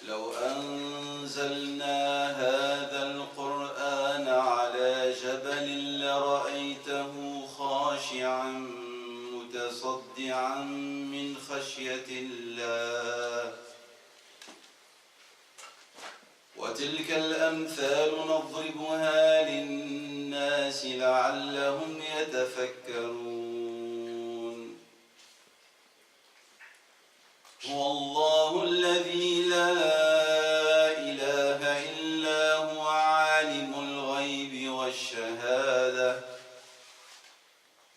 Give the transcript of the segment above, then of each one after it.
لو أنزلنا هذا القرآن على جبل لرأيته خاشعا متصدعا من خشية الله وتلك الأمثال نضربها للناس لعلهم يتفكرون هو الله الذي لا إله إلا هو عالم الغيب والشهادة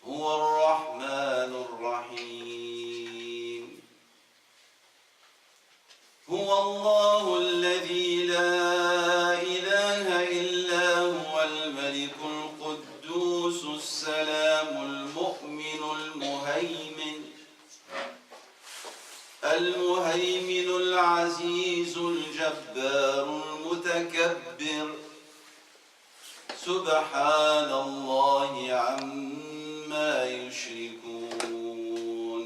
هو الرحمن الرحيم هو الله الذي لا إله إلا هو الملك القدوس السلام المؤمن المهيمن العزيز الجبار المتكبر سبحان الله عما يشركون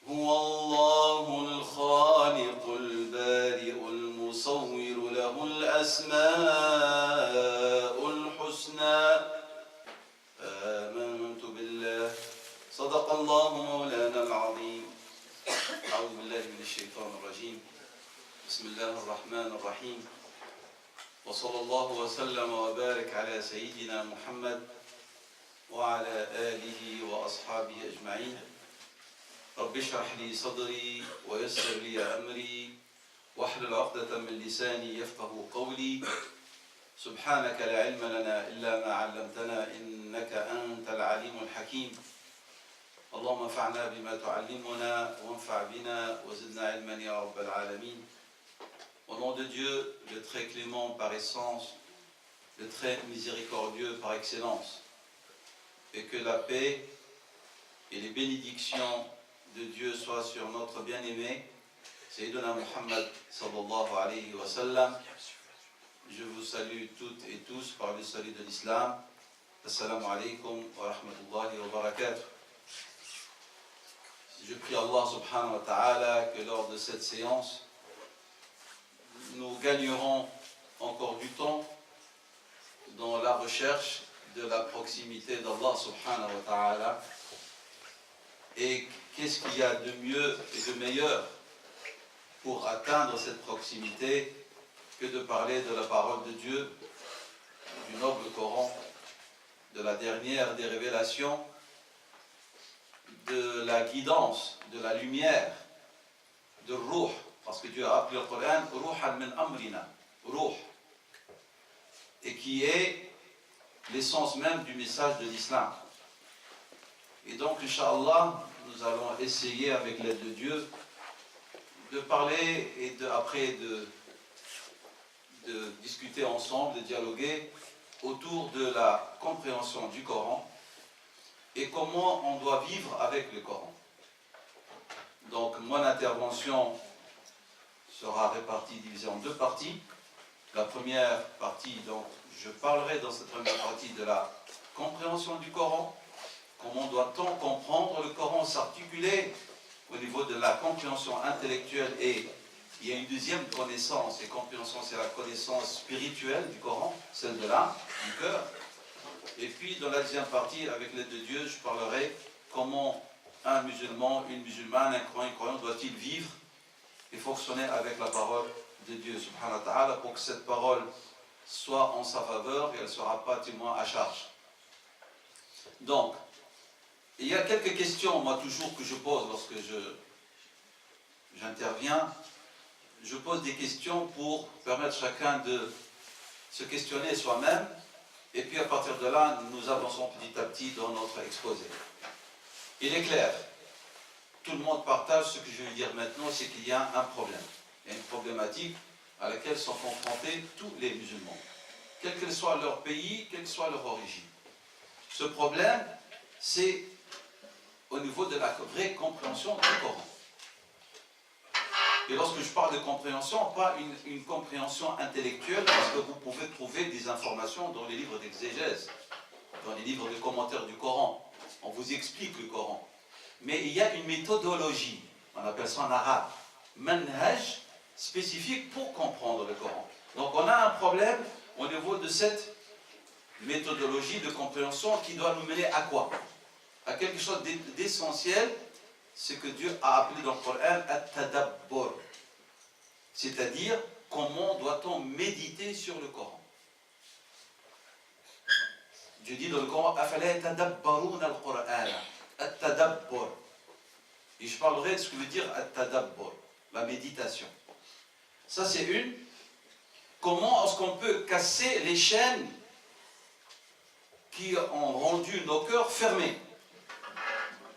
هو الله الخالق البارئ المصور له الأسماء الحسنى آمنت بالله صدق الله مولانا العظيم أعوذ بالله من الشيطان الرجيم بسم الله الرحمن الرحيم وصلى الله وسلم وبارك على سيدنا محمد وعلى آله وأصحابه أجمعين رب اشرح لي صدري ويسر لي أمري واحلل عقدة من لساني يفقه قولي سبحانك لا علم لنا إلا ما علمتنا إنك أنت العليم الحكيم اللهم انفعنا بما تعلمنا وانفع بنا وزدنا علما يا رب العالمين. Au nom de Dieu, le très clément par essence, le très miséricordieux par excellence, et que la paix et les bénédictions de Dieu soient sur notre bien-aimé, Sayyidina Muhammad sallallahu alayhi wa sallam. Je vous salue toutes et tous par le salut de l'islam. Assalamu alaikum wa rahmatullahi wa barakatuh. Je prie Allah subhanahu wa ta'ala que lors de cette séance, nous gagnerons encore du temps dans la recherche de la proximité d'Allah subhanahu wa ta'ala. Et qu'est-ce qu'il y a de mieux et de meilleur pour atteindre cette proximité que de parler de la parole de Dieu, du noble Coran, de la dernière des révélations, de la guidance, de la lumière, de Ruh, parce que Dieu a appelé le Coran Ruhan min amrina, Ruh, et qui est l'essence même du message de l'islam. Et donc, Inch'Allah, nous allons essayer avec l'aide de Dieu de parler et après de discuter ensemble, de dialoguer autour de la compréhension du Coran et comment on doit vivre avec le Coran. Donc, mon intervention sera répartie, divisée en deux parties. La première partie, donc, je parlerai dans cette première partie de la compréhension du Coran. Comment doit-on comprendre le Coran, s'articuler au niveau de la compréhension intellectuelle, et il y a une deuxième connaissance, et compréhension, c'est la connaissance spirituelle du Coran, celle de l'âme, du cœur. Et puis dans la deuxième partie, avec l'aide de Dieu, je parlerai comment un musulman, une musulmane, un croyant doit-il vivre et fonctionner avec la parole de Dieu, subhanahu wa ta'ala, pour que cette parole soit en sa faveur et elle ne sera pas témoin à charge. Donc, il y a quelques questions, moi, toujours, que je pose lorsque j'interviens. Je pose des questions pour permettre chacun de se questionner soi-même, et puis à partir de là, nous avançons petit à petit dans notre exposé. Il est clair, tout le monde partage ce que je vais dire maintenant, c'est qu'il y a un problème. Il y a une problématique à laquelle sont confrontés tous les musulmans, quel que soit leur pays, quelle que soit leur origine. Ce problème, c'est au niveau de la vraie compréhension du Coran. Et lorsque je parle de compréhension, pas une compréhension intellectuelle, parce que vous pouvez trouver des informations dans les livres d'exégèse, dans les livres de commentaires du Coran. On vous explique le Coran. Mais il y a une méthodologie, on appelle ça en arabe, manhaj spécifique pour comprendre le Coran. Donc on a un problème au niveau de cette méthodologie de compréhension qui doit nous mener à quoi? À quelque chose d'essentiel, ce que Dieu a appelé dans le Coran at-tadabbur. C'est-à-dire, comment doit-on méditer sur le Coran? Dieu dit dans le Coran, afala yatadabbaruna al-Qur'an, at-tadabbur. Et je parlerai de ce que veut dire at-tadabbur, la méditation. Ça c'est une. Comment est-ce qu'on peut casser les chaînes qui ont rendu nos cœurs fermés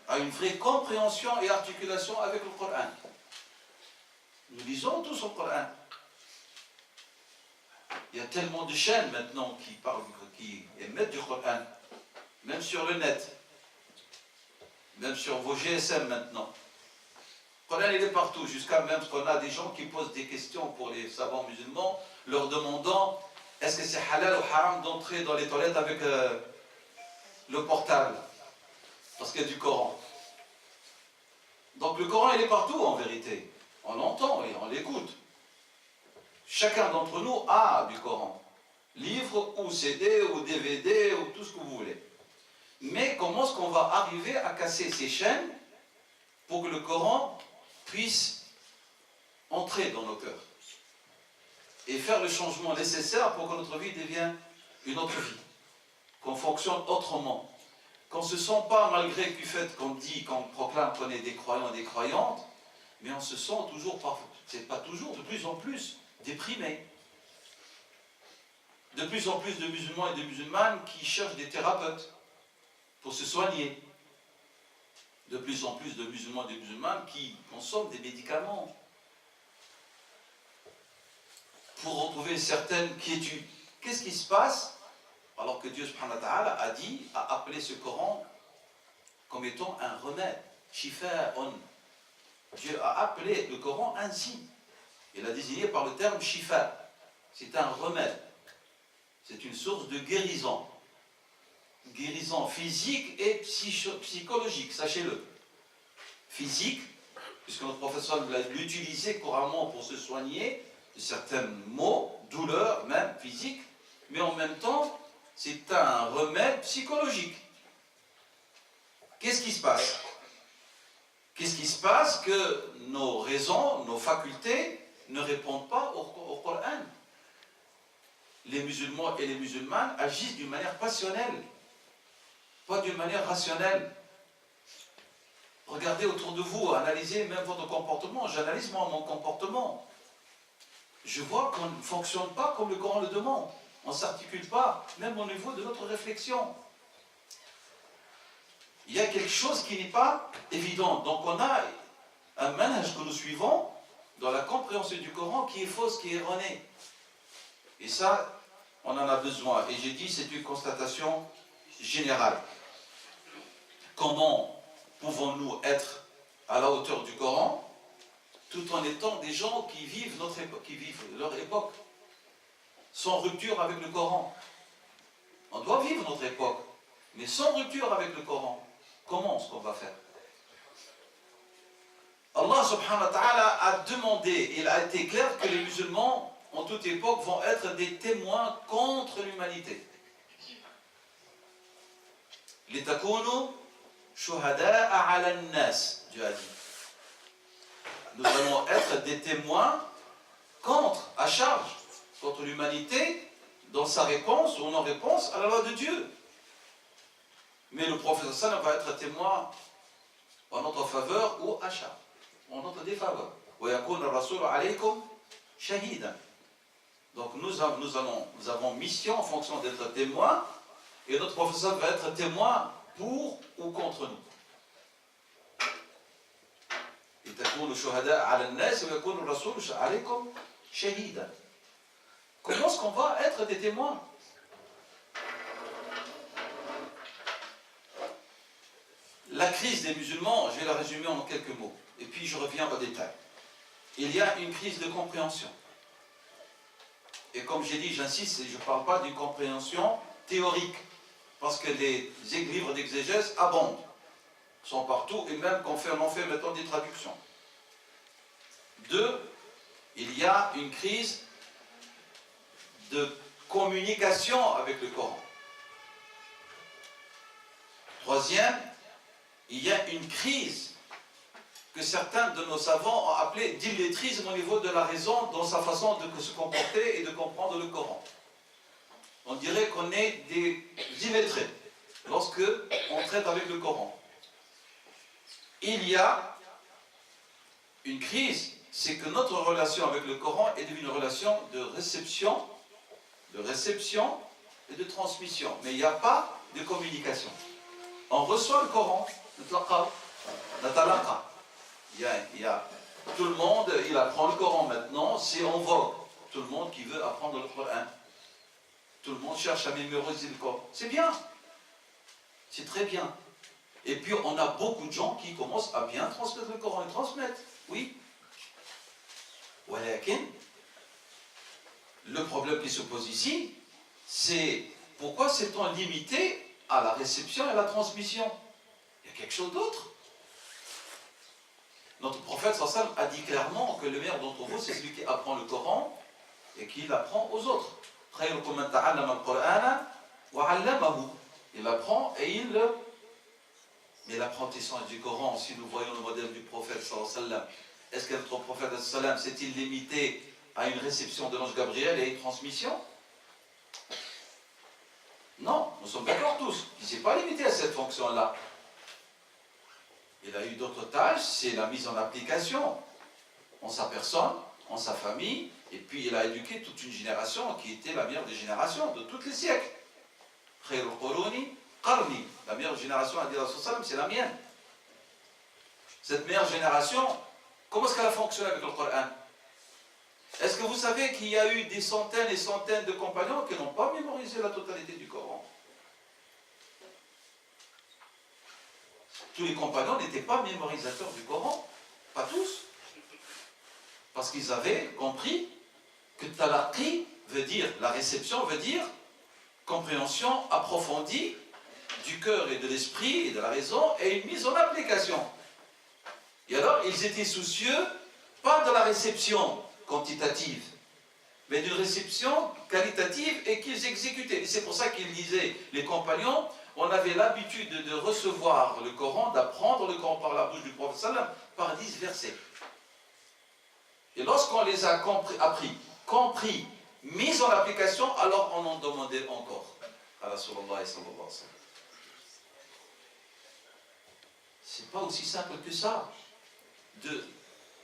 à une vraie compréhension et articulation avec le Coran? Nous lisons tous le Coran. Il y a tellement de chaînes maintenant qui émettent du Coran, même sur le net, même sur vos GSM maintenant. Le Coran il est partout, jusqu'à même ce qu'on a des gens qui posent des questions pour les savants musulmans, leur demandant est-ce que c'est halal ou haram d'entrer dans les toilettes avec le portable, parce qu'il y a du Coran. Donc le Coran il est partout en vérité, on l'entend et on l'écoute. Chacun d'entre nous a du Coran, livre ou CD ou DVD ou tout ce que vous voulez. Mais comment est-ce qu'on va arriver à casser ces chaînes pour que le Coran puisse entrer dans nos cœurs et faire le changement nécessaire pour que notre vie devienne une autre vie, qu'on fonctionne autrement, qu'on ne se sent pas, malgré du fait qu'on dit, qu'on proclame qu'on est des croyants et des croyantes, mais on se sent toujours, c'est pas toujours, de plus en plus déprimé. De plus en plus de musulmans et de musulmanes qui cherchent des thérapeutes pour se soigner. De plus en plus de musulmans et de musulmanes qui consomment des médicaments pour retrouver certaines quiétudes. Qu'est-ce qui se passe alors que Dieu subhanahu wa ta'ala a dit, a appelé ce Coran comme étant un remède, shifa'un. Dieu a appelé le Coran ainsi. Il a désigné par le terme shifa. C'est un remède. C'est une source de guérison. Guérison physique et psychologique, sachez-le. Physique, puisque notre professeur l'a utilisé couramment pour se soigner de certains maux, douleurs même physiques, mais en même temps, c'est un remède psychologique. Qu'est-ce qui se passe? Qu'est-ce qui se passe que nos raisons, nos facultés ne répondent pas au Coran? Les musulmans et les musulmanes agissent d'une manière passionnelle, pas d'une manière rationnelle. Regardez autour de vous, analysez même votre comportement. J'analyse moi mon comportement. Je vois qu'on ne fonctionne pas comme le Coran le demande. On ne s'articule pas, même au niveau de notre réflexion. Il y a quelque chose qui n'est pas évident. Donc on a un manhaj que nous suivons dans la compréhension du Coran qui est fausse, qui est erronée. Et ça, on en a besoin. Et j'ai dit, c'est une constatation générale. Comment pouvons-nous être à la hauteur du Coran tout en étant des gens qui vivent notre époque, qui vivent leur époque, sans rupture avec le Coran? On doit vivre notre époque, mais sans rupture avec le Coran. Comment est-ce qu'on va faire? Allah subhanahu wa ta'ala a demandé, il a été clair que les musulmans en toute époque vont être des témoins contre l'humanité. Litakunu shuhada'a 'ala an-nas, Dieu a dit. Nous allons être des témoins contre, à charge, contre l'humanité dans sa réponse ou non-réponse à la loi de Dieu. Mais le prophète sallam va être témoin en notre faveur ou à charge, en notre défaveur. Wa yakun ar-rasul 'alaykum shahidan. Donc nous avons mission en fonction d'être témoins, et notre professeur va être témoin pour ou contre nous. Comment est-ce qu'on va être des témoins? La crise des musulmans, je vais la résumer en quelques mots, et puis je reviens au détail. Il y a une crise de compréhension. Et comme j'ai dit, j'insiste, je ne parle pas d'une compréhension théorique, parce que les livres d'exégèse abondent, sont partout, et même qu'on en fait maintenant des traductions. Deux, il y a une crise de communication avec le Coran. Troisième, il y a une crise que certains de nos savants ont appelée d'illettrisme au niveau de la raison dans sa façon de se comporter et de comprendre le Coran. On dirait qu'on est des illettrés lorsque on traite avec le Coran. Il y a une crise, c'est que notre relation avec le Coran est devenue une relation de réception et de transmission. Mais il n'y a pas de communication. On reçoit le Coran, tout le monde, il apprend le Coran maintenant, c'est en vogue. Tout le monde qui veut apprendre le Coran. Tout le monde cherche à mémoriser le Coran. C'est bien. C'est très bien. Et puis on a beaucoup de gens qui commencent à bien transmettre le Coran et transmettre. Oui. Le problème qui se pose ici, c'est pourquoi s'est-on limité à la réception et à la transmission? Il y a quelque chose d'autre. Notre prophète sallallahu alayhi wa sallam a dit clairement que le meilleur d'entre vous, c'est celui qui apprend le Coran et qui l'apprend aux autres. Il apprend et il le... Mais l'apprentissage du Coran, si nous voyons le modèle du prophète sallallahu alayhi wa sallam, est-ce que notre prophète sallallahu alayhi wa sallam s'est-il limité à une réception de l'ange Gabriel et à une transmission? Non, nous sommes d'accord tous. Il ne s'est pas limité à cette fonction-là. Il a eu d'autres tâches, c'est la mise en application en sa personne, en sa famille, et puis il a éduqué toute une génération qui était la meilleure des générations de tous les siècles. Khairul Quruni Qarni, la meilleure génération, a dit Rasul sallam, c'est la mienne. Cette meilleure génération, comment est-ce qu'elle a fonctionné avec le Coran? Est-ce que vous savez qu'il y a eu des centaines et centaines de compagnons qui n'ont pas mémorisé la totalité du Coran? Tous les compagnons n'étaient pas mémorisateurs du Coran, pas tous. Parce qu'ils avaient compris que talaqi veut dire, la réception veut dire compréhension approfondie du cœur et de l'esprit et de la raison et une mise en application. Et alors, ils étaient soucieux, pas de la réception quantitative, mais d'une réception qualitative et qu'ils exécutaient. Et c'est pour ça qu'ils disaient, les compagnons, on avait l'habitude de recevoir le Coran, d'apprendre le Coran par la bouche du prophète sallam, par 10 versets. Et lorsqu'on les a compris, mis en application, alors on en demandait encore à la sallallahu sallam. C'est pas aussi simple que ça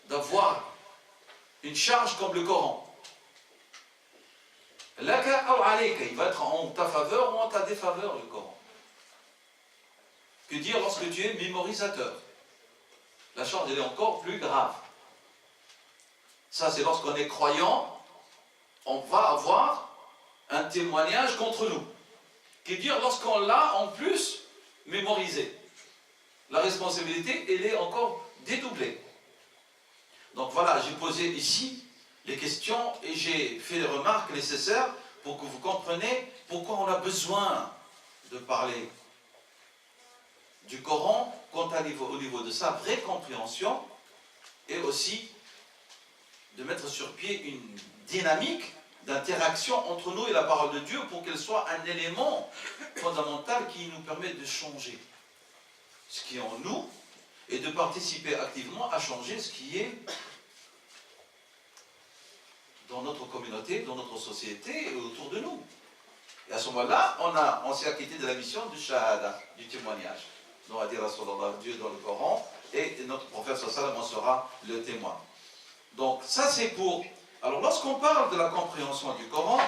d'avoir une charge comme le Coran. Laka ou alayka, il va être en ta faveur ou en ta défaveur, le Coran. Que dire lorsque tu es mémorisateur? La charge, elle est encore plus grave. Ça, c'est lorsqu'on est croyant, on va avoir un témoignage contre nous. Que dire lorsqu'on l'a en plus mémorisé? La responsabilité, elle est encore dédoublée. Donc voilà, j'ai posé ici les questions et j'ai fait les remarques nécessaires pour que vous compreniez pourquoi on a besoin de parler du Coran au niveau de sa vraie compréhension et aussi de mettre sur pied une dynamique d'interaction entre nous et la parole de Dieu pour qu'elle soit un élément fondamental qui nous permet de changer ce qui est en nous et de participer activement à changer ce qui est dans notre communauté, dans notre société et autour de nous. Et à ce moment-là, on s'est acquitté de la mission du shahada, du témoignage. On va dire à Dieu dans le Coran, et notre prophète sallallahu en sera le témoin. Donc ça c'est pour... Alors lorsqu'on parle de la compréhension du Coran,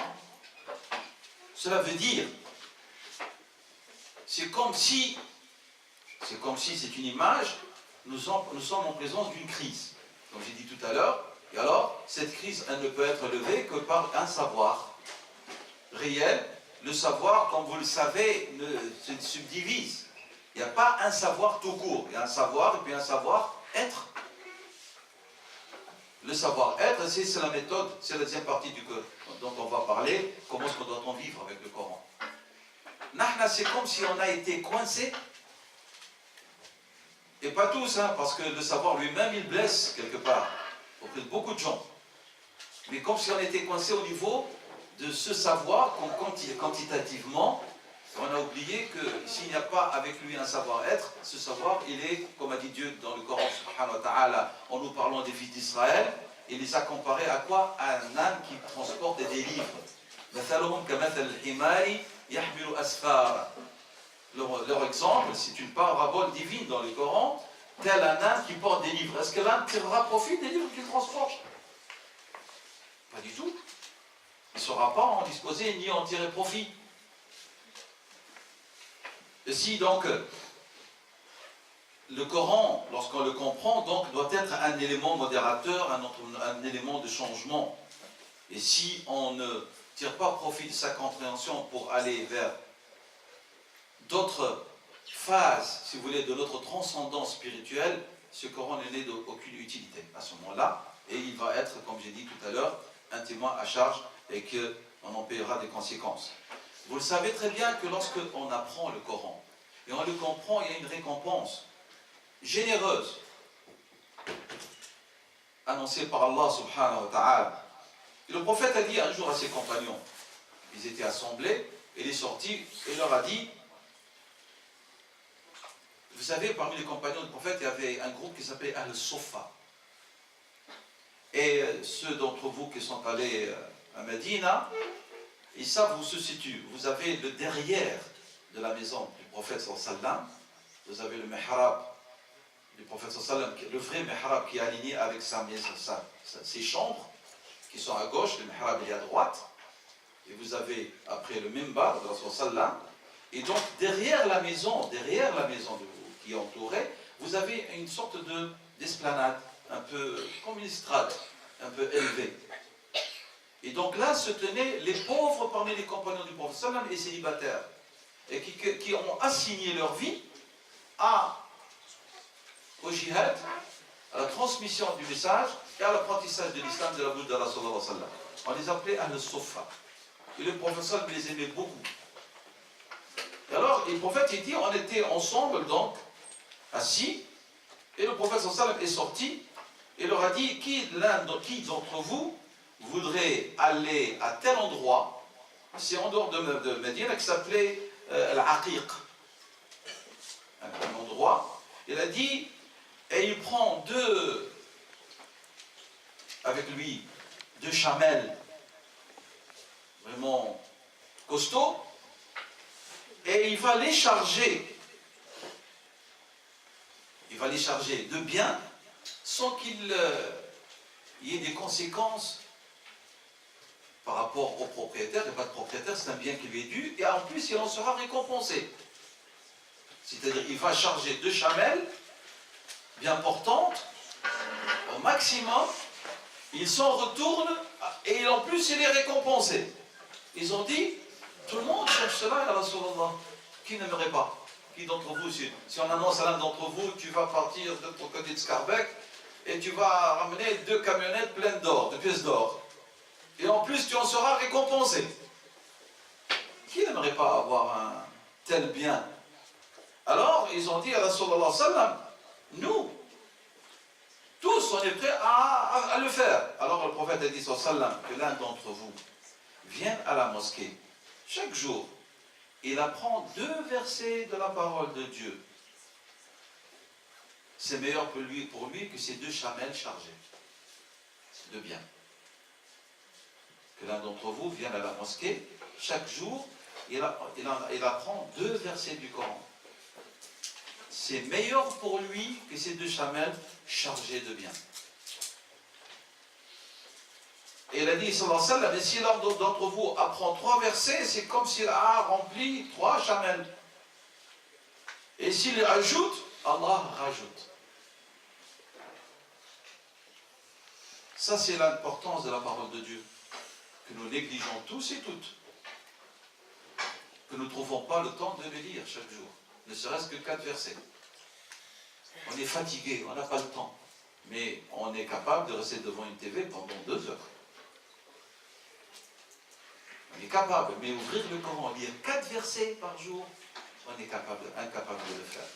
cela veut dire, c'est comme si c'est une image, nous sommes en présence d'une crise, comme j'ai dit tout à l'heure. Et alors, cette crise, elle ne peut être levée que par un savoir réel. Le savoir, comme vous le savez, se subdivise. Il n'y a pas un savoir tout court. Il y a un savoir et puis un savoir-être. Le savoir-être, c'est la méthode, c'est la deuxième partie dont on va parler. Comment est-ce qu'on doit vivre avec le Coran? Nahna, c'est comme si on a été coincé. Et pas tous, hein, parce que le savoir lui-même, il blesse quelque part. auprès de beaucoup de gens. Mais comme si on était coincé au niveau de ce savoir, quantitativement, on a oublié que s'il n'y a pas avec lui un savoir-être, ce savoir, il est, comme a dit Dieu dans le Coran, subhanahu wa ta'ala, en nous parlant des fils d'Israël, il les a comparés à quoi? À un âne qui transporte des livres. Leur exemple, c'est une parabole divine dans le Coran, tel un âne qui porte des livres. Est-ce que l'âne tirera profit des livres qu'il transporte? Pas du tout. Il ne saura pas en disposer ni en tirer profit. Et si donc le Coran, lorsqu'on le comprend, donc, doit être un élément modérateur, un élément de changement. Et si on ne tire pas profit de sa compréhension pour aller vers d'autres phases, si vous voulez, de notre transcendance spirituelle, ce Coran n'est d'aucune utilité à ce moment-là. Et il va être, comme j'ai dit tout à l'heure, un témoin à charge et qu'on en paiera des conséquences. Vous le savez très bien que lorsque on apprend le Coran et on le comprend, il y a une récompense généreuse annoncée par Allah subhanahu wa ta'ala. Et le prophète a dit un jour à ses compagnons, ils étaient assemblés, il est sorti et leur a dit, vous savez, parmi les compagnons du prophète, il y avait un groupe qui s'appelait Al-Suffa. Et ceux d'entre vous qui sont allés à Medina, ils savent où se situe. Vous avez le derrière de la maison du prophète sallam, vous avez le mihrab du prophète sallam, le vrai mihrab qui est aligné avec ses chambres, qui sont à gauche, le mihrab est à droite, et vous avez après le mimbar de Rasul sallam, et donc derrière la maison qui est entourée, vous avez une sorte d'esplanade, un peu comme une estrade, un peu élevée. Et donc là se tenaient les pauvres parmi les compagnons du prophète sallam et célibataires, et qui ont assigné leur vie au jihad, à la transmission du message et à l'apprentissage de l'islam de la bouche de Rasulullah sallam. On les appelait Ahl-Suffa. Et le prophète sallam les aimait beaucoup. Et alors, le prophète, il dit, on était ensemble, donc, assis, et le prophète sallam est sorti, et leur a dit, qui d'entre vous voudrait aller à tel endroit, c'est en dehors de Médine, qui s'appelait Al-Aqiq, un endroit, il a dit, et il prend avec lui, deux chamelles, vraiment costauds, et il va les charger de biens sans qu'il y ait des conséquences par rapport au propriétaire. Il n'y a pas de propriétaire, c'est un bien qui lui est dû, et en plus il en sera récompensé. C'est-à-dire il va charger deux chamelles bien portantes au maximum, il s'en retourne et en plus il est récompensé. Ils ont dit, tout le monde cherche cela, ya Rasulallah. Qui n'aimerait pas? Qui d'entre vous, si on annonce à l'un d'entre vous, tu vas partir de ton côté de Scarbeck et tu vas ramener 2 camionnettes pleines d'or, de pièces d'or. Et en plus tu en seras récompensé. Qui n'aimerait pas avoir un tel bien? Alors ils ont dit à Rasulallah sallam, nous, tous on est prêts à le faire. Alors le prophète a dit sallam que l'un d'entre vous vienne à la mosquée chaque jour. Il apprend 2 versets de la parole de Dieu. C'est meilleur pour lui que ces 2 chamelles chargées de biens. Que l'un d'entre vous vienne à la mosquée chaque jour, il apprend 2 versets du Coran. C'est meilleur pour lui que ces 2 chamelles chargées de biens. Et il a dit, sallallahu alayhi wa sallam, mais si l'un d'entre vous apprend 3 versets, c'est comme s'il a rempli 3 chamelles. Et s'il ajoute, Allah rajoute. Ça, c'est l'importance de la parole de Dieu, que nous négligeons tous et toutes, que nous ne trouvons pas le temps de les lire chaque jour, ne serait-ce que 4 versets. On est fatigué, on n'a pas le temps, mais on est capable de rester devant une TV pendant 2 heures. On est capable, mais ouvrir le Coran, lire 4 versets par jour, on est incapable de le faire.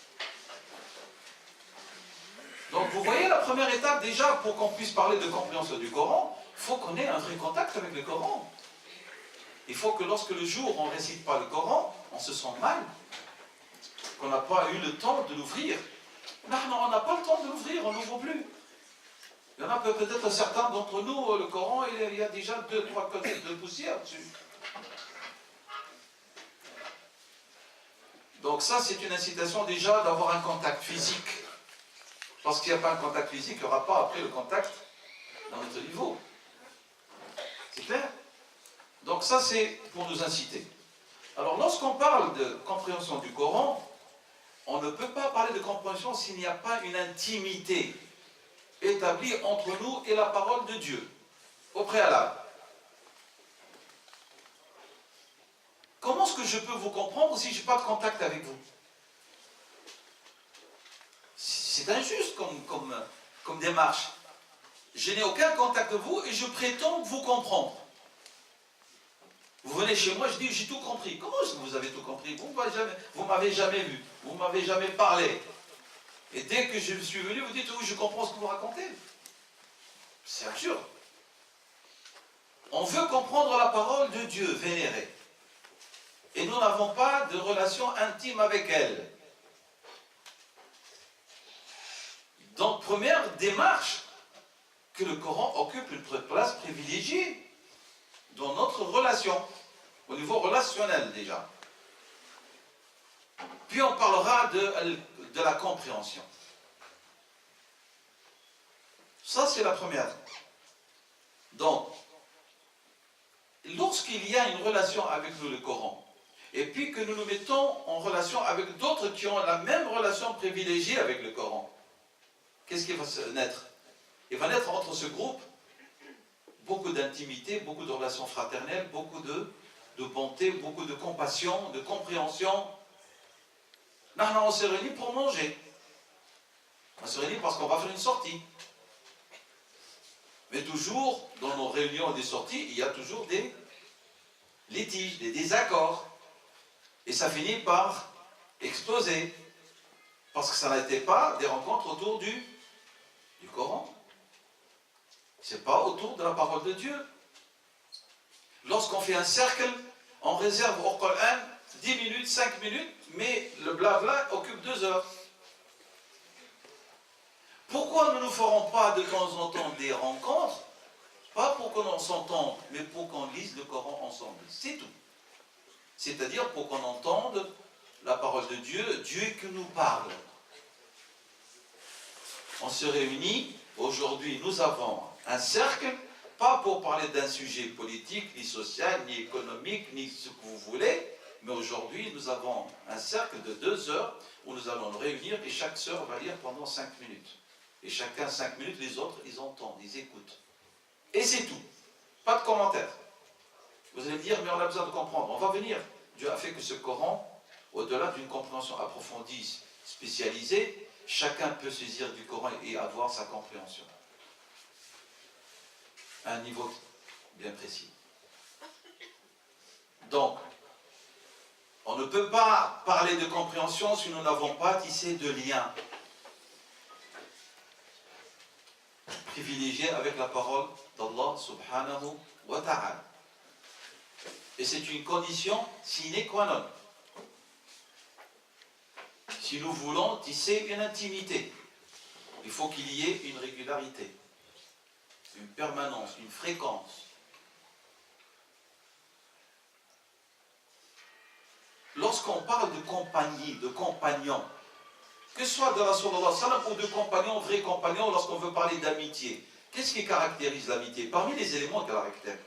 Donc vous voyez la première étape déjà pour qu'on puisse parler de compréhension du Coran, il faut qu'on ait un vrai contact avec le Coran. Il faut que lorsque le jour on ne récite pas le Coran, on se sent mal, qu'on n'a pas eu le temps de l'ouvrir. Non, on n'a pas le temps de l'ouvrir, on n'ouvre plus. Il y en a peut-être certains d'entre nous, le Coran, il y a déjà 2-3 côtés de poussière dessus. Donc ça, c'est une incitation déjà d'avoir un contact physique. Parce qu'il n'y a pas un contact physique, il n'y aura pas après le contact dans notre niveau. C'est clair? Donc ça, c'est pour nous inciter. Alors, lorsqu'on parle de compréhension du Coran, on ne peut pas parler de compréhension s'il n'y a pas une intimité établie entre nous et la parole de Dieu, au préalable. Comment est-ce que je peux vous comprendre si je n'ai pas de contact avec vous? C'est injuste comme démarche. Je n'ai aucun contact avec vous et je prétends vous comprendre. Vous venez chez moi, je dis, j'ai tout compris. Comment est-ce que vous avez tout compris? Vous ne m'avez jamais vu, vous ne m'avez jamais parlé. Et dès que je suis venu, vous dites, oui, je comprends ce que vous racontez. C'est absurde. On veut comprendre la parole de Dieu vénérée. Et nous n'avons pas de relation intime avec elle. Donc, première démarche, que le Coran occupe une place privilégiée dans notre relation, au niveau relationnel déjà. Puis on parlera de la compréhension. Ça, c'est la première. Donc, lorsqu'il y a une relation avec nous, le Coran, et puis que nous nous mettons en relation avec d'autres qui ont la même relation privilégiée avec le Coran, qu'est-ce qui va naître? Il va naître entre ce groupe beaucoup d'intimité, beaucoup de relations fraternelles, beaucoup de bonté, beaucoup de compassion, de compréhension. Non, on s'est réunis pour manger. On s'est réunis parce qu'on va faire une sortie. Mais toujours, dans nos réunions et des sorties, il y a toujours des litiges, des désaccords. Et ça finit par exploser. Parce que ça n'était pas des rencontres autour du Coran. C'est pas autour de la parole de Dieu. Lorsqu'on fait un cercle, on réserve au Coran 10 minutes, 5 minutes, mais le blabla occupe 2 heures. Pourquoi nous ne ferons pas de temps en temps des rencontres? Pas pour qu'on s'entende, mais pour qu'on lise le Coran ensemble. C'est tout. C'est-à-dire pour qu'on entende la parole de Dieu, Dieu qui nous parle. On se réunit, aujourd'hui nous avons un cercle, pas pour parler d'un sujet politique, ni social, ni économique, ni ce que vous voulez, mais aujourd'hui nous avons un cercle de 2 heures où nous allons nous réunir et chaque sœur va lire pendant 5 minutes. Et chacun 5 minutes, les autres, ils entendent, ils écoutent. Et c'est tout. Pas de commentaires. Vous allez me dire, mais on a besoin de comprendre. On va venir. Dieu a fait que ce Coran, au-delà d'une compréhension approfondie, spécialisée, chacun peut saisir du Coran et avoir sa compréhension. À un niveau bien précis. Donc, on ne peut pas parler de compréhension si nous n'avons pas tissé de lien privilégié avec la parole d'Allah subhanahu wa ta'ala. Et c'est une condition sine qua non. Si nous voulons tisser une intimité, il faut qu'il y ait une régularité, une permanence, une fréquence. Lorsqu'on parle de compagnie, de compagnons, que ce soit de Rasulullah sallam ou de compagnons, vrais compagnons, lorsqu'on veut parler d'amitié, qu'est-ce qui caractérise l'amitié? Parmi les éléments qui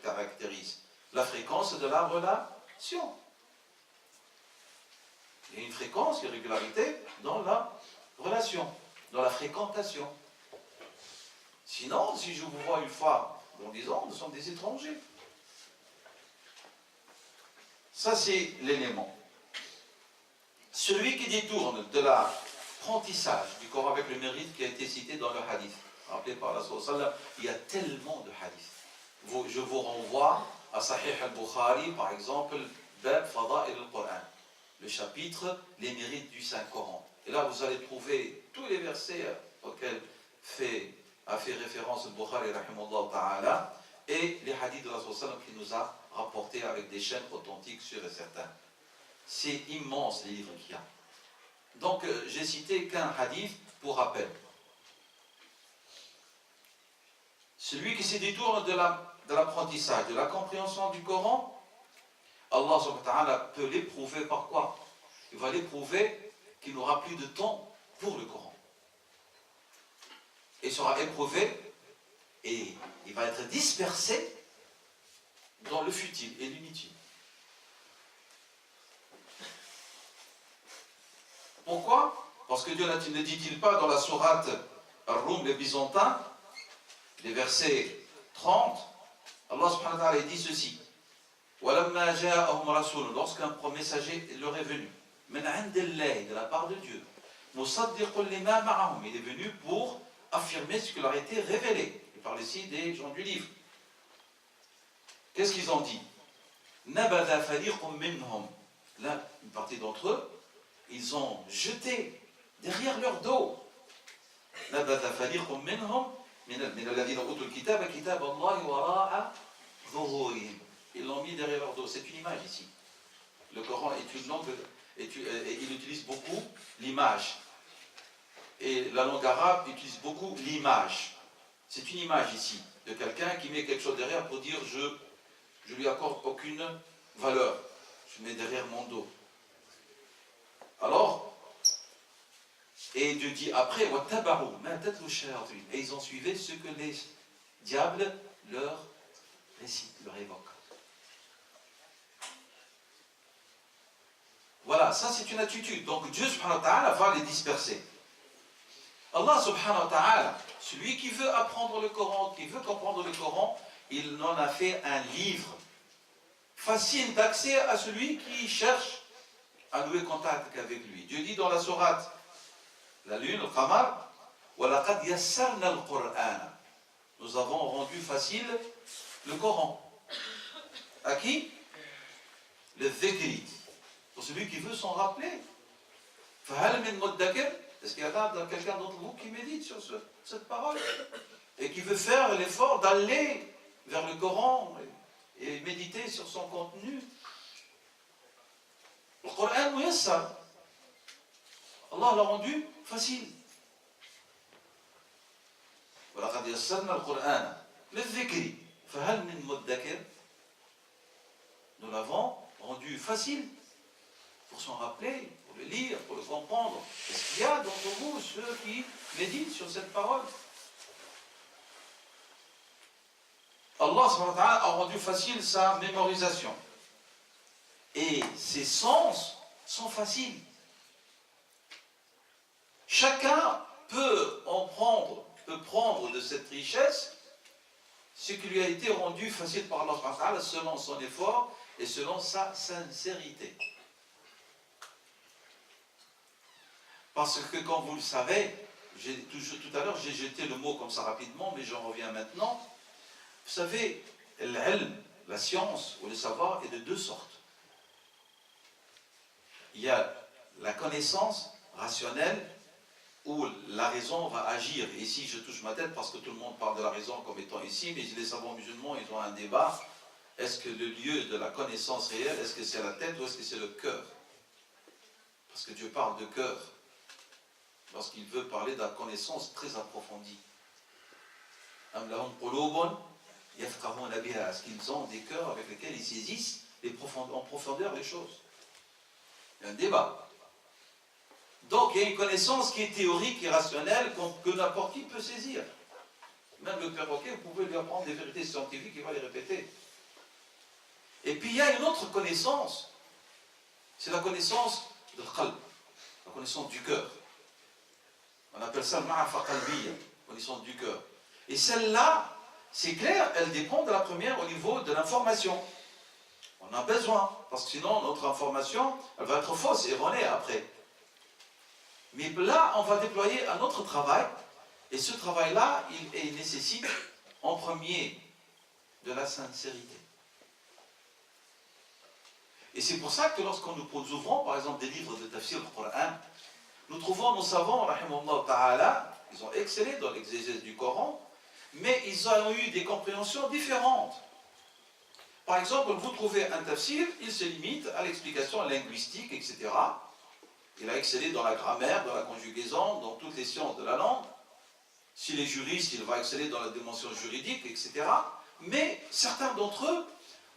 caractérisent la fréquence de la relation. Il y a une fréquence, une régularité dans la relation, dans la fréquentation. Sinon, si je vous vois une fois dans 10 ans, nous sommes des étrangers. Ça, c'est l'élément. Celui qui détourne de l'apprentissage du Coran avec le mérite qui a été cité dans le hadith, rappelé par la sallam, il y a tellement de hadiths. Je vous renvoie à Sahih al-Bukhari, par exemple, Bab Fada'il al-Qur'an, le chapitre Les mérites du Saint-Coran. Et là, vous allez trouver tous les versets auxquels a fait référence le Bukhari rahimahullah ta'ala, et les hadiths de la Rasul qui nous a rapportés avec des chaînes authentiques sûres et certaines. C'est immense les livres qu'il y a. Donc j'ai cité qu'un hadith pour rappel. Celui qui se détourne de l'apprentissage, de la compréhension du Coran, Allah subhanahu wa ta'ala peut l'éprouver par quoi? Il va l'éprouver qu'il n'aura plus de temps pour le Coran. Il sera éprouvé et il va être dispersé dans le futile et l'inutile. Pourquoi? Parce que Dieu ne dit-il pas dans la sourate Ar-Rum, les Byzantins, les versets 30, Allah subhanahu wa ta'ala dit ceci: وَلَمَّا جَاءَهُمْ رَسُولٌ, lorsqu'un messager leur est venu, مِنْ عِنْدِ اللَّهِ, de la part de Dieu, مُصَدِّقٌ لِمَا مَعَهُمْ, il est venu pour affirmer ce qui leur a été révélé. Il parle ici des gens du livre. Qu'est-ce qu'ils ont dit? نَبَذَ فَرِيقٌ مِّنْهُمْ, là, une partie d'entre eux, ils ont jeté derrière leur dos. نَبَذَ فَرِيقٌ مِّنْهُمْ من الذين أوتوا الكتاب كتاب الله وراء ظهورهم. Ils l'ont mis derrière leur dos. C'est une image ici. Le Coran est une langue, et il utilise beaucoup l'image. Et la langue arabe utilise beaucoup l'image. C'est une image ici de quelqu'un qui met quelque chose derrière pour dire je lui accorde aucune valeur. Je mets derrière mon dos. Alors, et Dieu dit après, et ils ont suivi ce que les diables leur récitent, leur évoquent. Voilà, ça c'est une attitude. Donc Dieu subhanahu wa ta'ala va les disperser. Allah subhanahu wa ta'ala, celui qui veut apprendre le Coran, qui veut comprendre le Coran, il en a fait un livre facile d'accès à celui qui cherche à nouer contact avec lui. Dieu dit dans la sourate la lune, le Qamar, وَلَقَدْ يَسَّرْنَا الْقُرْآنَ, nous avons rendu facile le Coran. À qui? Le dhikri, pour celui qui veut s'en rappeler. فَهَلْ مِنْ مُدَّكِرٍ, est-ce qu'il y a quelqu'un d'entre vous qui médite sur cette parole et qui veut faire l'effort d'aller vers le Coran et méditer sur son contenu? Le Coran muyassar, Allah l'a rendu facile. وَلَقَدْ يَسَّرْنَا الْقُرْآنَ لِلذِّكْرِ فَهَلْ مِنْ مُدَّكِرٍ, nous l'avons rendu facile pour s'en rappeler, pour le lire, pour le comprendre. Est-ce qu'il y a d'entre vous ceux qui méditent sur cette parole? Allah subhanahu wa ta'ala a rendu facile sa mémorisation. Et ses sens sont faciles. Chacun peut prendre de cette richesse ce qui lui a été rendu facile par Allah subhanahu wa ta'ala selon son effort et selon sa sincérité. Parce que, comme vous le savez, tout à l'heure j'ai jeté le mot comme ça rapidement, mais j'en reviens maintenant. Vous savez, l'ilm, la science ou le savoir est de deux sortes. Il y a la connaissance rationnelle où la raison va agir. Et ici, je touche ma tête parce que tout le monde parle de la raison comme étant ici, mais les savants musulmans, ils ont un débat. Est-ce que le lieu de la connaissance réelle, est-ce que c'est la tête ou est-ce que c'est le cœur? Parce que Dieu parle de cœur lorsqu'il veut parler de la connaissance très approfondie. Est-ce qu'ils ont des cœurs avec lesquels ils saisissent en profondeur les choses? Il y a un débat. Donc il y a une connaissance qui est théorique et rationnelle que n'importe qui peut saisir. Même le perroquet, vous pouvez lui apprendre des vérités scientifiques, il va les répéter. Et puis il y a une autre connaissance, c'est la connaissance de qalb, la connaissance du cœur. On appelle ça ma'afa qalbiyya, connaissance du cœur. Et celle-là, c'est clair, elle dépend de la première au niveau de l'information. On a besoin, parce que sinon notre information, elle va être fausse, erronée après. Mais là, on va déployer un autre travail, et ce travail-là, il nécessite en premier de la sincérité. Et c'est pour ça que lorsqu'on nous ouvrons, par exemple, des livres de tafsir du Coran, nous trouvons nos savants, rahimahullah ta'ala, ils ont excellé dans l'exégèse du Coran, mais ils ont eu des compréhensions différentes. Par exemple, vous trouvez un tafsir, il se limite à l'explication linguistique, etc. Il a excellé dans la grammaire, dans la conjugaison, dans toutes les sciences de la langue. S'il est juriste, il va exceller dans la dimension juridique, etc. Mais certains d'entre eux,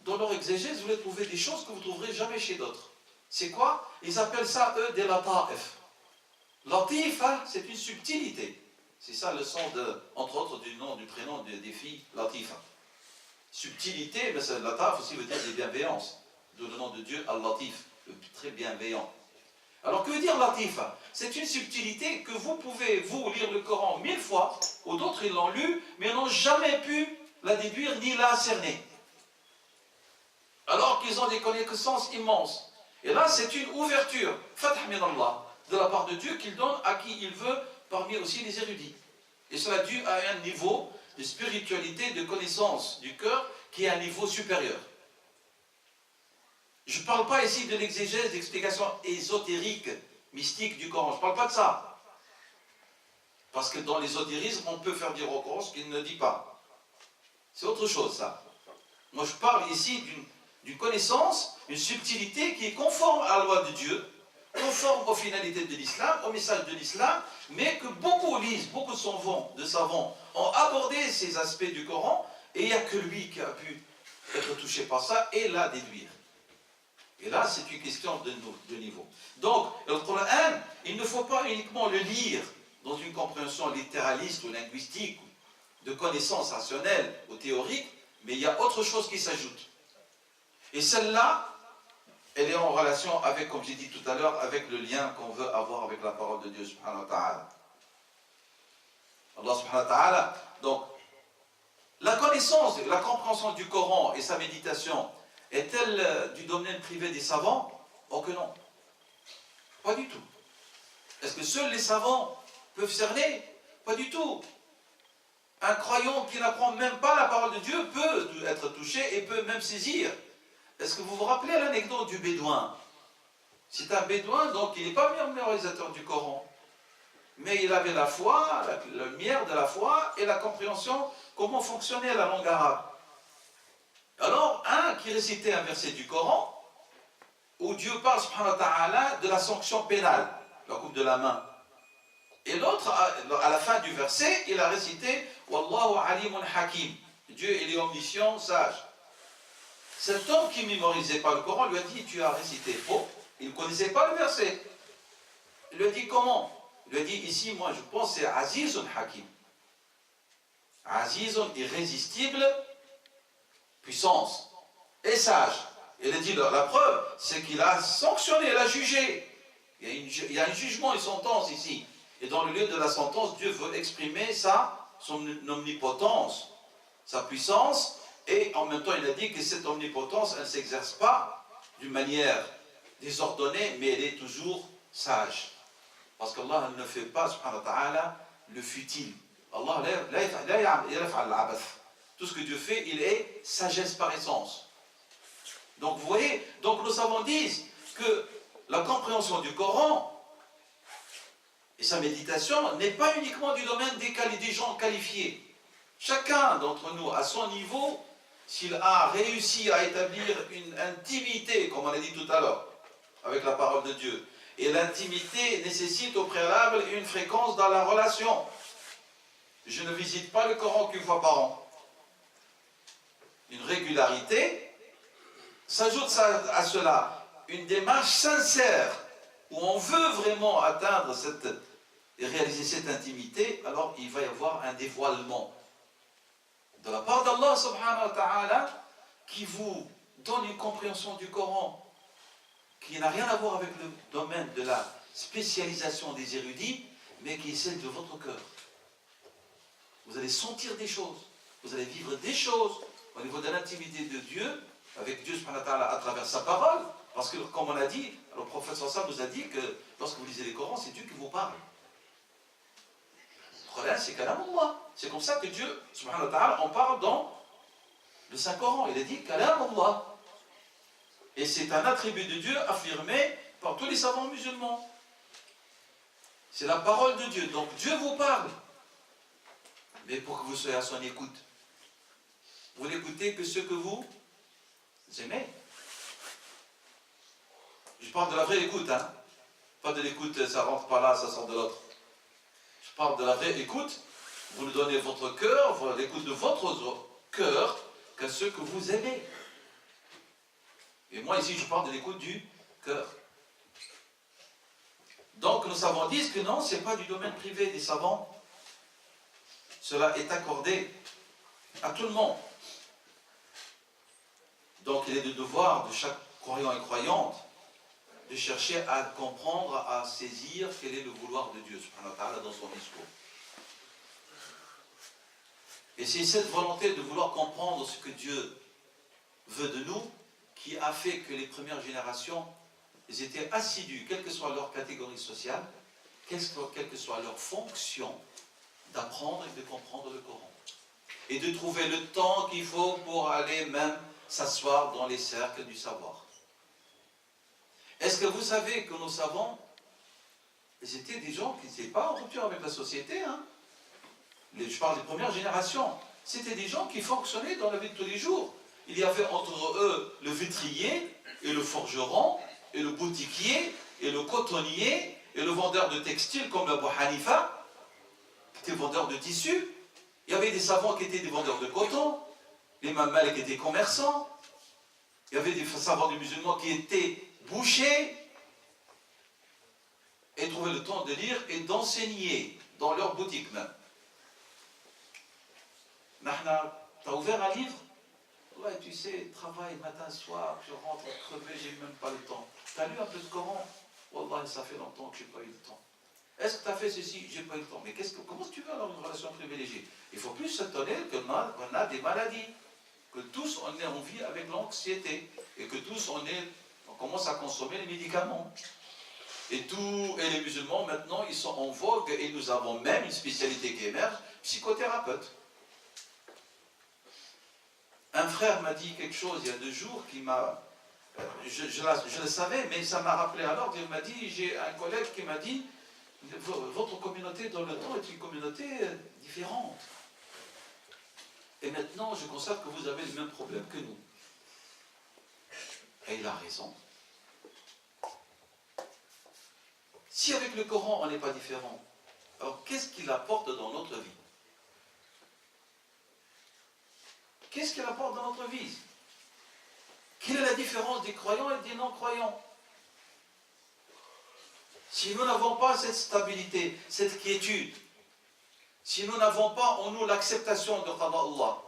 dans leur exégèse, vous allez trouver des choses que vous ne trouverez jamais chez d'autres. C'est quoi? Ils appellent ça, eux, des lata'if. Latifa, c'est une subtilité. C'est ça le sens, entre autres, du nom, du prénom des filles, Latifa. Subtilité, mais lataf aussi veut dire des bienveillances. D'où le nom de Dieu, Al-Latif, le très bienveillant. Alors que veut dire Latifa? C'est une subtilité que vous pouvez, vous, lire le Coran 1000 fois, ou d'autres ils l'ont lu, mais n'ont jamais pu la déduire ni la cerner. Alors qu'ils ont des connaissances immenses. Et là, c'est une ouverture, fath min Allah, de la part de Dieu qu'il donne à qui il veut, parmi aussi les érudits. Et cela est dû à un niveau de spiritualité, de connaissance du cœur, qui est un niveau supérieur. Je ne parle pas ici de l'exégèse, d'explication ésotérique, mystique du Coran. Je ne parle pas de ça. Parce que dans l'ésotérisme, on peut faire dire au Coran ce qu'il ne dit pas. C'est autre chose, ça. Moi, je parle ici d'une connaissance, une subtilité qui est conforme à la loi de Dieu, conforme aux finalités de l'islam, au message de l'islam, mais que beaucoup lisent, beaucoup de savants ont abordé ces aspects du Coran, et il n'y a que lui qui a pu être touché par ça et la déduire. Et là, c'est une question de niveau. Donc, le Coran, il ne faut pas uniquement le lire dans une compréhension littéraliste ou linguistique, de connaissances rationnelles ou théoriques, mais il y a autre chose qui s'ajoute. Et celle-là, elle est en relation avec, comme j'ai dit tout à l'heure, avec le lien qu'on veut avoir avec la parole de Dieu, subhanahu wa ta'ala. Allah subhanahu wa ta'ala, donc, la connaissance, la compréhension du Coran et sa méditation, est-elle du domaine privé des savants? Oh que non. Pas du tout. Est-ce que seuls les savants peuvent cerner? Pas du tout. Un croyant qui n'apprend même pas la parole de Dieu peut être touché et peut même saisir. Est-ce que vous vous rappelez l'anecdote du bédouin? C'est un bédouin, donc il n'est pas mémorisateur du Coran. Mais il avait la foi, la lumière de la foi et la compréhension comment fonctionnait la langue arabe. Alors, un qui récitait un verset du Coran, où Dieu parle, subhanahu wa ta'ala, de la sanction pénale, la coupe de la main. Et l'autre, à la fin du verset, il a récité « Wallahu alimun hakim ». Dieu, il est omniscient, sage. Cet homme qui ne mémorisait pas le Coran lui a dit « Tu as récité faux ». Il ne connaissait pas le verset. Il lui a dit « Comment ?» Il lui a dit « Ici, moi, je pense que c'est Azizun hakim ». Azizun, irrésistible, puissance, et sage. Il a dit, la preuve, c'est qu'il a sanctionné, il a jugé. Il y a un jugement, une sentence ici. Et dans le lieu de la sentence, Dieu veut exprimer son omnipotence, sa puissance, et en même temps, il a dit que cette omnipotence, elle ne s'exerce pas d'une manière désordonnée, mais elle est toujours sage. Parce qu'Allah ne fait pas, subhanahu wa ta'ala, le futile. Allah, tout ce que Dieu fait, il est sagesse par essence. Donc vous voyez, donc nos savants disent que la compréhension du Coran et sa méditation n'est pas uniquement du domaine des gens qualifiés. Chacun d'entre nous, à son niveau, s'il a réussi à établir une intimité, comme on a dit tout à l'heure, avec la parole de Dieu, et l'intimité nécessite au préalable une fréquence dans la relation. Je ne visite pas le Coran qu'une fois par an. Une régularité, s'ajoute à cela une démarche sincère où on veut vraiment atteindre et réaliser cette intimité, alors il va y avoir un dévoilement de la part d'Allah subhanahu wa ta'ala qui vous donne une compréhension du Coran qui n'a rien à voir avec le domaine de la spécialisation des érudits, mais qui est celle de votre cœur. Vous allez sentir des choses, vous allez vivre des choses au niveau de l'intimité de Dieu, avec Dieu subhanahu wa ta'ala à travers sa parole, parce que comme on a dit, le prophète sallallahu nous a dit que lorsque vous lisez les Corans, c'est Dieu qui vous parle. Le Coran, c'est kalam Allah. C'est comme ça que Dieu subhanahu wa ta'ala en parle dans le Saint-Coran. Il a dit kalam Allah. Et c'est un attribut de Dieu affirmé par tous les savants musulmans. C'est la parole de Dieu. Donc Dieu vous parle. mais pour que vous soyez à son écoute. Vous n'écoutez que ce que vous aimez. Je parle de la vraie écoute, hein. Pas de l'écoute, ça rentre par là, ça sort de l'autre. Je parle de la vraie écoute. Vous nous donnez votre cœur, l'écoute de votre cœur, qu'à ce que vous aimez. Et moi ici, je parle de l'écoute du cœur. Donc nos savants disent que non, ce n'est pas du domaine privé des savants. Cela est accordé à tout le monde. Donc il est de devoir de chaque croyant et croyante de chercher à comprendre, à saisir quel est le vouloir de Dieu subhanahu wa ta'ala dans son discours. Et c'est cette volonté de vouloir comprendre ce que Dieu veut de nous qui a fait que les premières générations, ils étaient assidus, quelle que soit leur catégorie sociale, quelle que soit leur fonction, d'apprendre et de comprendre le Coran. Et de trouver le temps qu'il faut pour aller même s'asseoir dans les cercles du savoir. Est-ce que vous savez que nos savants, ils étaient des gens qui n'étaient pas en rupture avec la société, hein? Je parle des premières générations. C'était des gens qui fonctionnaient dans la vie de tous les jours. Il y avait entre eux le vitrier et le forgeron, et le boutiquier, et le cotonnier, et le vendeur de textiles comme Abu Hanifa, qui était vendeur de tissus. Il y avait des savants qui étaient des vendeurs de coton, les Imam Malik qui étaient commerçants, il y avait des savants des musulmans qui étaient bouchers, et trouvaient le temps de lire et d'enseigner dans leur boutique même. Nahna, t'as ouvert un livre? Ouais, tu sais, travail matin, soir, je rentre crevé, j'ai même pas le temps. T'as lu un peu de Coran? Wallah, ça fait longtemps que j'ai pas eu le temps. Est-ce que tu as fait ceci? J'ai pas eu le temps. Mais comment tu veux avoir une relation privilégiée? Il faut plus s'étonner qu'on a des maladies, que tous on est en vie avec l'anxiété, et que tous on commence à consommer les médicaments. Et les musulmans maintenant, ils sont en vogue, et nous avons même une spécialité qui émerge, psychothérapeute. Un frère m'a dit quelque chose il y a 2 jours qui m'a... Je le savais, mais ça m'a rappelé alors. Il m'a dit, j'ai un collègue qui m'a dit, votre communauté dans le temps est une communauté différente. Et maintenant, je constate que vous avez le même problème que nous. Et il a raison. Si avec le Coran, on n'est pas différent, alors qu'est-ce qu'il apporte dans notre vie? Qu'est-ce qu'il apporte dans notre vie? Quelle est la différence des croyants et des non-croyants? Si nous n'avons pas cette stabilité, cette quiétude, si nous n'avons pas en nous l'acceptation de Allah,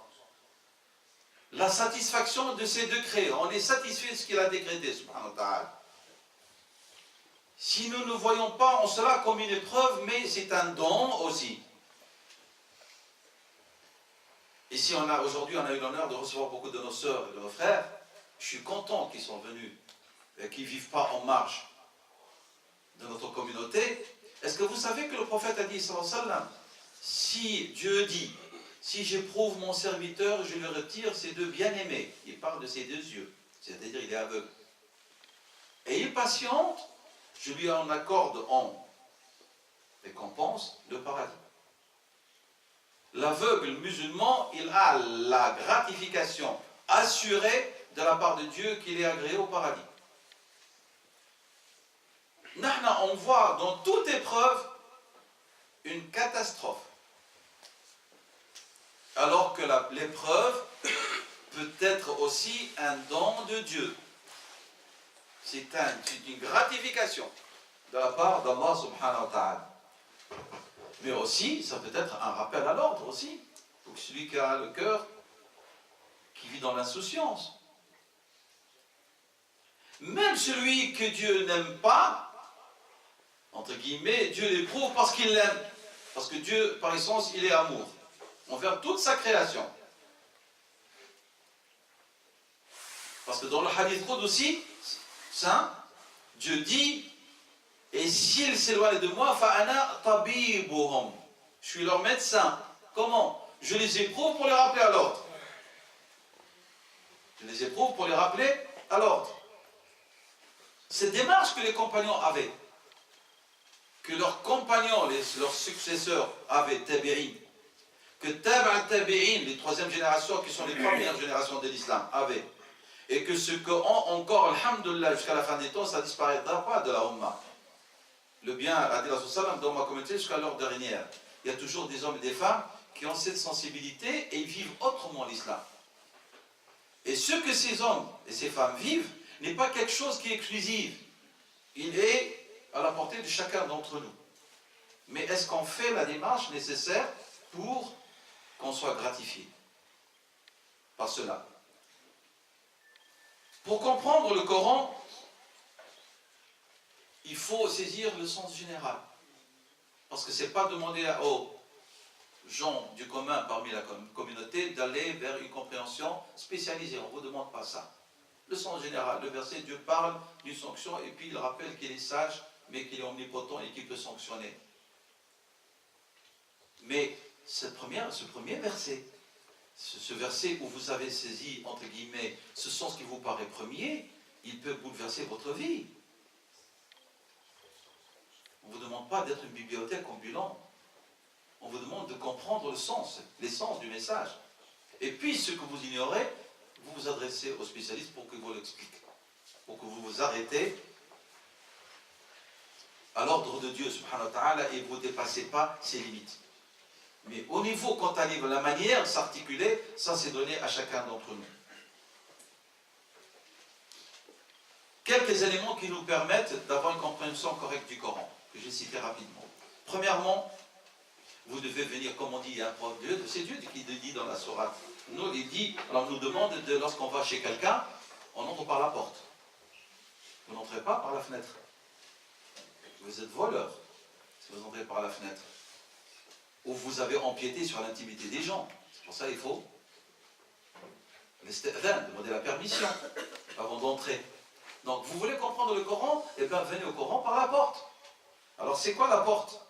la satisfaction de ses décrets, on est satisfait de ce qu'il a décrété, subhanahu wa ta'ala. Si nous ne voyons pas en cela comme une épreuve, mais c'est un don aussi. Ici, aujourd'hui, on a eu l'honneur de recevoir beaucoup de nos sœurs et de nos frères. Je suis content qu'ils sont venus et qu'ils ne vivent pas en marge de notre communauté. Est-ce que vous savez que le prophète a dit, sallallahu alayhi wa sallam, si Dieu dit, si j'éprouve mon serviteur, je lui retire ses 2 bien-aimés. Il parle de ses 2 yeux, c'est-à-dire il est aveugle. Et il patiente, je lui en accorde en récompense le paradis. L'aveugle musulman, il a la gratification assurée de la part de Dieu qu'il est agréé au paradis. Nahna, on voit dans toute épreuve une catastrophe. Alors que l'épreuve peut être aussi un don de Dieu. C'est une gratification de la part d'Allah subhanahu wa ta'ala. Mais aussi, ça peut être un rappel à l'ordre aussi, pour celui qui a le cœur, qui vit dans l'insouciance. Même celui que Dieu n'aime pas, entre guillemets, Dieu l'éprouve parce qu'il l'aime. Parce que Dieu, par essence, il est amour, envers toute sa création. Parce que dans le hadith aussi, Dieu dit, et s'ils s'éloignent de moi, fa'ana tabibuhum. Je suis leur médecin. Comment? Je les éprouve pour les rappeler à l'ordre. Je les éprouve pour les rappeler à l'ordre. Cette démarche que les compagnons avaient, que leurs compagnons, leurs successeurs avaient, tabi'in, que Tabi'at Tabi'in, les troisième générations qui sont les premières générations de l'islam, avaient. Et que ce qu'on encore, alhamdoulilah, jusqu'à la fin des temps, ça ne disparaîtra pas de la Ummah. Le bien, a dit la sallam, dans ma communauté jusqu'à l'heure dernière. Il y a toujours des hommes et des femmes qui ont cette sensibilité et ils vivent autrement l'islam. Et ce que ces hommes et ces femmes vivent n'est pas quelque chose qui est exclusif. Il est à la portée de chacun d'entre nous. Mais est-ce qu'on fait la démarche nécessaire pour qu'on soit gratifié par cela? Pour comprendre le Coran, il faut saisir le sens général. Parce que ce n'est pas demander aux gens du commun parmi la communauté d'aller vers une compréhension spécialisée. On ne vous demande pas ça. Le sens général, le verset, Dieu parle d'une sanction et puis il rappelle qu'il est sage, mais qu'il est omnipotent et qu'il peut sanctionner. Mais ce premier verset, ce verset où vous avez saisi, entre guillemets, ce sens qui vous paraît premier, il peut bouleverser votre vie. On ne vous demande pas d'être une bibliothèque ambulante. On vous demande de comprendre le sens, l'essence du message. Et puis, ce que vous ignorez, vous vous adressez aux spécialistes pour qu'ils vous l'expliquent. Pour que vous vous arrêtez à l'ordre de Dieu, subhanahu wa ta'ala, et vous ne dépassez pas ses limites. Mais au niveau, quant à la manière de s'articuler, ça c'est donné à chacun d'entre nous. Quelques éléments qui nous permettent d'avoir une compréhension correcte du Coran, que j'ai cité rapidement. Premièrement, vous devez venir, comme on dit, il y a un prof de Dieu, c'est Dieu qui le dit dans la sourate. Nous, il dit, alors on nous demande, lorsqu'on va chez quelqu'un, on entre par la porte. Vous n'entrez pas par la fenêtre. Vous êtes voleur si vous entrez par la fenêtre. Ou vous avez empiété sur l'intimité des gens. C'est pour ça qu'il faut demander la permission avant d'entrer. Donc, vous voulez comprendre le Coran? Eh bien, venez au Coran par la porte. Alors, c'est quoi la porte?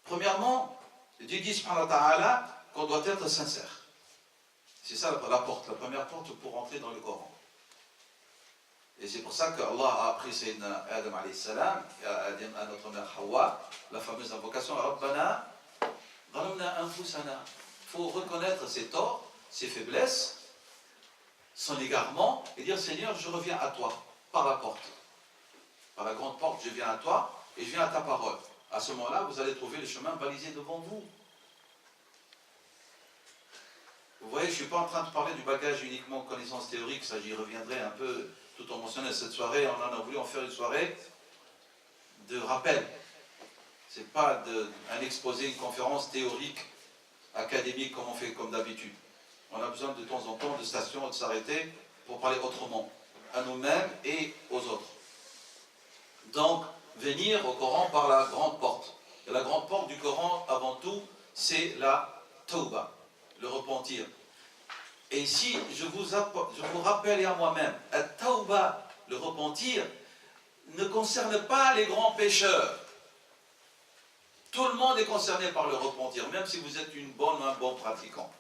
Premièrement, Dieu dit, subhanahu wa ta'ala, qu'on doit être sincère. C'est ça la porte, la première porte pour entrer dans le Coran. Et c'est pour ça qu'Allah a appris Sayyidina Adam alayhi salam, à notre mère Hawa, la fameuse invocation, Rabbana, Zalamna anfusana. Il faut reconnaître ses torts, ses faiblesses, son égarement, et dire, Seigneur, je reviens à toi, par la porte. Par la grande porte, je viens à toi, et je viens à ta parole. À ce moment-là, vous allez trouver le chemin balisé devant vous. Vous voyez, je ne suis pas en train de parler du bagage uniquement connaissance théorique, ça j'y reviendrai un peu, tout en mentionnant cette soirée, on en a voulu en faire une soirée de rappel. Ce n'est pas un exposé, une conférence théorique, académique, comme on fait comme d'habitude. On a besoin de temps en temps de stations, de s'arrêter pour parler autrement, à nous-mêmes et aux autres. Donc, venir au Coran par la grande porte. Et la grande porte du Coran, avant tout, c'est la tauba, le repentir. Et ici, je vous rappelle et à moi-même, la tauba, le repentir, ne concerne pas les grands pécheurs. Tout le monde est concerné par le repentir, même si vous êtes une bonne ou un bon pratiquant.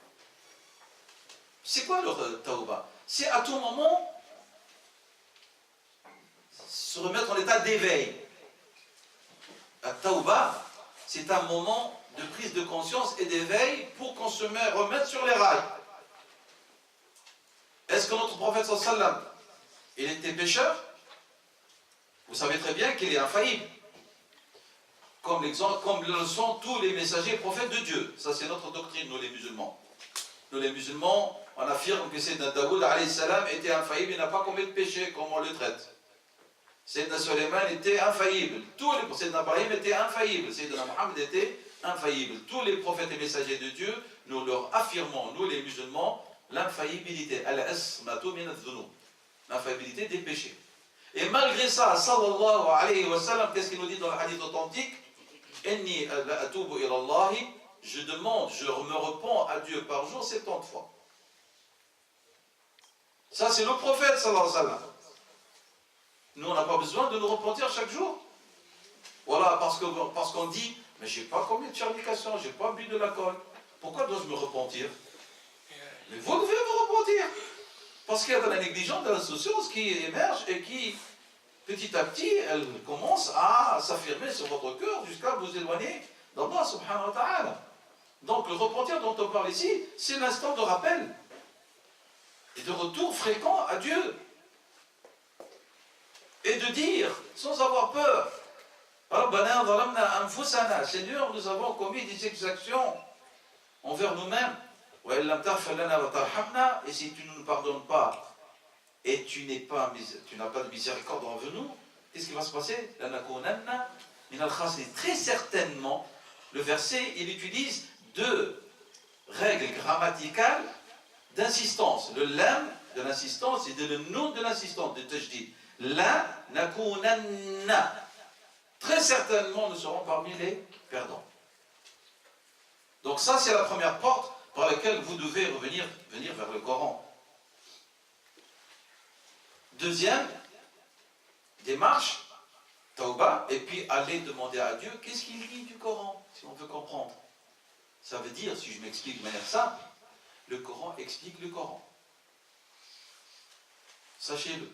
C'est quoi le tauba? C'est à tout moment se remettre en état d'éveil. La tauba, c'est un moment de prise de conscience et d'éveil pour qu'on se remette sur les rails. Est-ce que notre prophète sallallahu alayhi wa sallam, il était pécheur? Vous savez très bien qu'il est infaillible. Comme le sont tous les messagers prophètes de Dieu. Ça, c'est notre doctrine, nous les musulmans. Nous les musulmans, on affirme que Sayyidina Daoud alayhi salam était infaillible, il n'a pas commis de péché comme on le traite. Sayyidina Sulayman était infaillible. Sayyidina Ibrahim était infaillible. Sayyidina Mohammed était infaillible. Tous les prophètes et messagers de Dieu, nous leur affirmons, nous les musulmans, l'infaillibilité. L'infaillibilité des péchés. Et malgré ça, sallallahu alayhi wa sallam, qu'est-ce qu'il nous dit dans le hadith authentique? Inni atubu ila Allahi, je demande, je me repens à Dieu par jour 70 fois. Ça, c'est le prophète, sallallahu alayhi wa sallam. Nous, on n'a pas besoin de nous repentir chaque jour. Voilà, parce qu'on dit, mais je n'ai pas commis de fornication, je n'ai pas bu de l'alcool. Pourquoi dois-je me repentir? Mais vous devez vous repentir. Parce qu'il y a de la négligence, de l'insouciance qui émerge et qui, petit à petit, elle commence à s'affirmer sur votre cœur jusqu'à vous éloigner d'Allah subhanahu wa ta'ala. Donc le repentir dont on parle ici, c'est l'instant de rappel et de retour fréquent à Dieu. Et de dire, sans avoir peur, Seigneur, nous avons commis des exactions envers nous-mêmes. Et si tu ne nous pardonnes pas, et tu n'as pas de miséricorde envers nous, qu'est-ce qui va se passer? Très certainement, le verset, il utilise deux règles grammaticales d'insistance. Le lam de l'insistance et le nun de l'insistance, de tajdid. La nakunanna. Très certainement, nous serons parmi les perdants. Donc ça, c'est la première porte par laquelle vous devez venir vers le Coran. Deuxième démarche, Tauba, et puis aller demander à Dieu qu'est-ce qu'il dit du Coran, si on veut comprendre. Ça veut dire, si je m'explique de manière simple, le Coran explique le Coran. Sachez-le,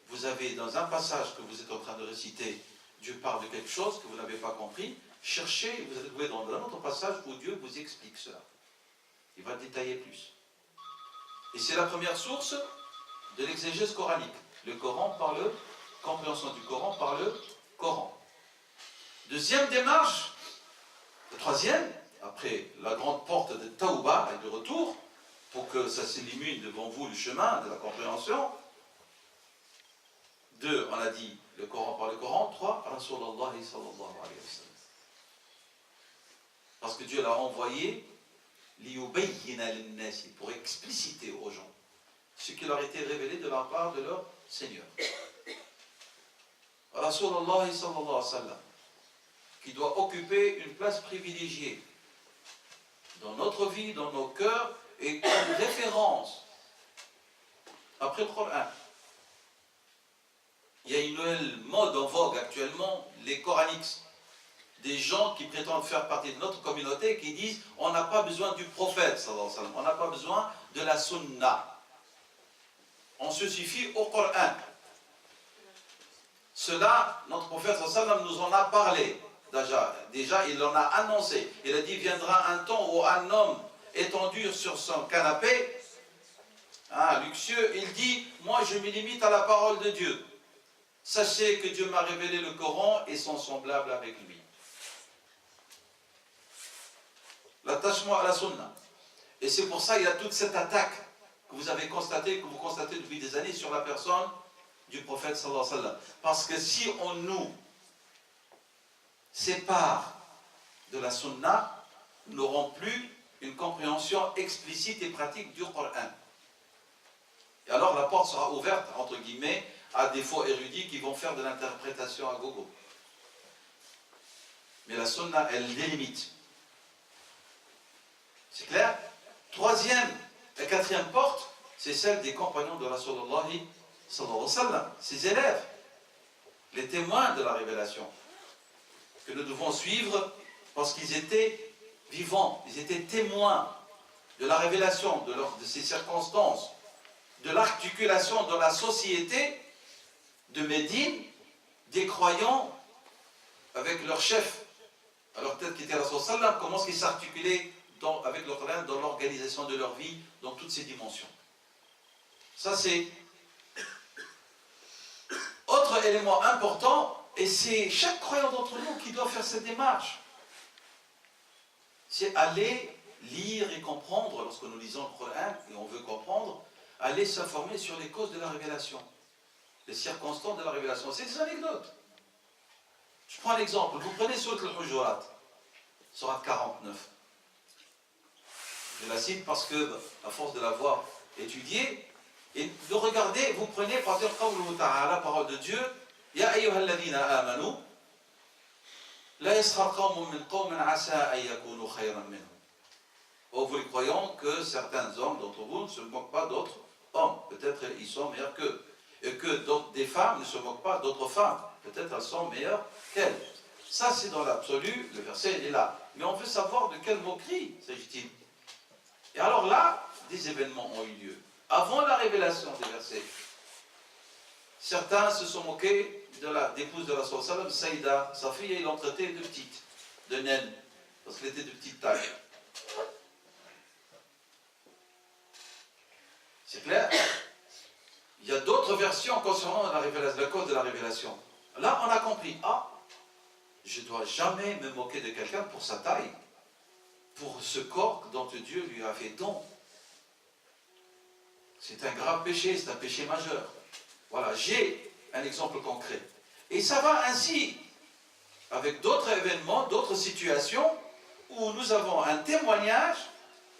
vous avez dans un passage que vous êtes en train de réciter, Dieu parle de quelque chose que vous n'avez pas compris, cherchez, vous allez trouver dans un autre passage où Dieu vous explique cela. Il va détailler plus. Et c'est la première source de l'exégèse coranique. Le Coran par le compréhension du Coran par le Coran. Deuxième démarche, le troisième, après la grande porte de Tauba et de retour, pour que ça s'élimine devant vous le chemin de la compréhension. 2, on a dit le Coran par le Coran. 3, Rasulallah sallallahu alayhi wa sallam. Parce que Dieu l'a envoyé pour expliciter aux gens ce qui leur était révélé de la part de leur Seigneur. Rasulallah sallallahu alayhi wa sallam, qui doit occuper une place privilégiée dans notre vie, dans nos cœurs, et comme référence après le Coran. Il y a une nouvelle mode en vogue actuellement, les coraniques. Des gens qui prétendent faire partie de notre communauté, qui disent on n'a pas besoin du prophète, sallallahu alayhi wa sallam, on n'a pas besoin de la sunna. On se suffit au Coran. Cela, notre prophète sallallahu alayhi wa sallam nous en a parlé. Déjà, il en a annoncé. Il a dit viendra un temps où un homme étendu sur son canapé, luxueux, il dit moi je me limite à la parole de Dieu. Sachez que Dieu m'a révélé le Coran et son semblable avec lui. L'attachement à la sunna. Et c'est pour ça qu'il y a toute cette attaque que vous avez constatée, que vous constatez depuis des années sur la personne du prophète sallallahu alayhi wa sallam. Parce que si on nous sépare de la sunna, nous n'aurons plus une compréhension explicite et pratique du Coran. Et alors la porte sera ouverte, entre guillemets, à des faux érudits qui vont faire de l'interprétation à gogo. Mais la sunna, elle délimite. C'est clair? Troisième et quatrième porte, c'est celle des compagnons de Rasulullah sallallahu alayhi wa sallam, ses élèves, les témoins de la révélation, que nous devons suivre parce qu'ils étaient vivants, ils étaient témoins de la révélation, de ces circonstances, de l'articulation dans la société de Médine, des croyants avec leur chef, à leur tête qui était Rasul sallam, comment est-ce qu'ils s'articulaient avec le Coran dans l'organisation de leur vie, dans toutes ces dimensions. Ça c'est autre élément important, et c'est chaque croyant d'entre nous qui doit faire cette démarche. C'est aller lire et comprendre, lorsque nous lisons le Coran et on veut comprendre, aller s'informer sur les causes de la révélation, les circonstances de la révélation. C'est des anecdotes. Je prends l'exemple, vous prenez Sourate al-Hujurat, Sourate 49. Je la cite parce que, à force de l'avoir étudiée, et de regarder, vous prenez par exemple la parole de Dieu, Ya ayyuhalladhina amanu, la yaskhar qawmun min qawmin asa an yakunu khayran minhum. Oh, vous les croyants que certains hommes d'entre vous ne se moquent pas d'autres hommes, peut-être ils sont meilleurs qu'eux, et que des femmes ne se moquent pas d'autres femmes, peut-être elles sont meilleures qu'elles. Ça c'est dans l'absolu, le verset est là. Mais on veut savoir de quelle moquerie s'agit-il. Et alors là, des événements ont eu lieu. Avant la révélation des versets, certains se sont moqués de l'épouse de la sallam, Saïda, sa fille, et ils l'ont traitée de petite, de naine, parce qu'elle était de petite taille. C'est clair? Il y a d'autres versions concernant la révélation, le code de la révélation. Là, on a compris. Ah, je ne dois jamais me moquer de quelqu'un pour sa taille, pour ce corps dont Dieu lui a fait don. C'est un grave péché, c'est un péché majeur. Voilà, j'ai un exemple concret. Et ça va ainsi, avec d'autres événements, d'autres situations, où nous avons un témoignage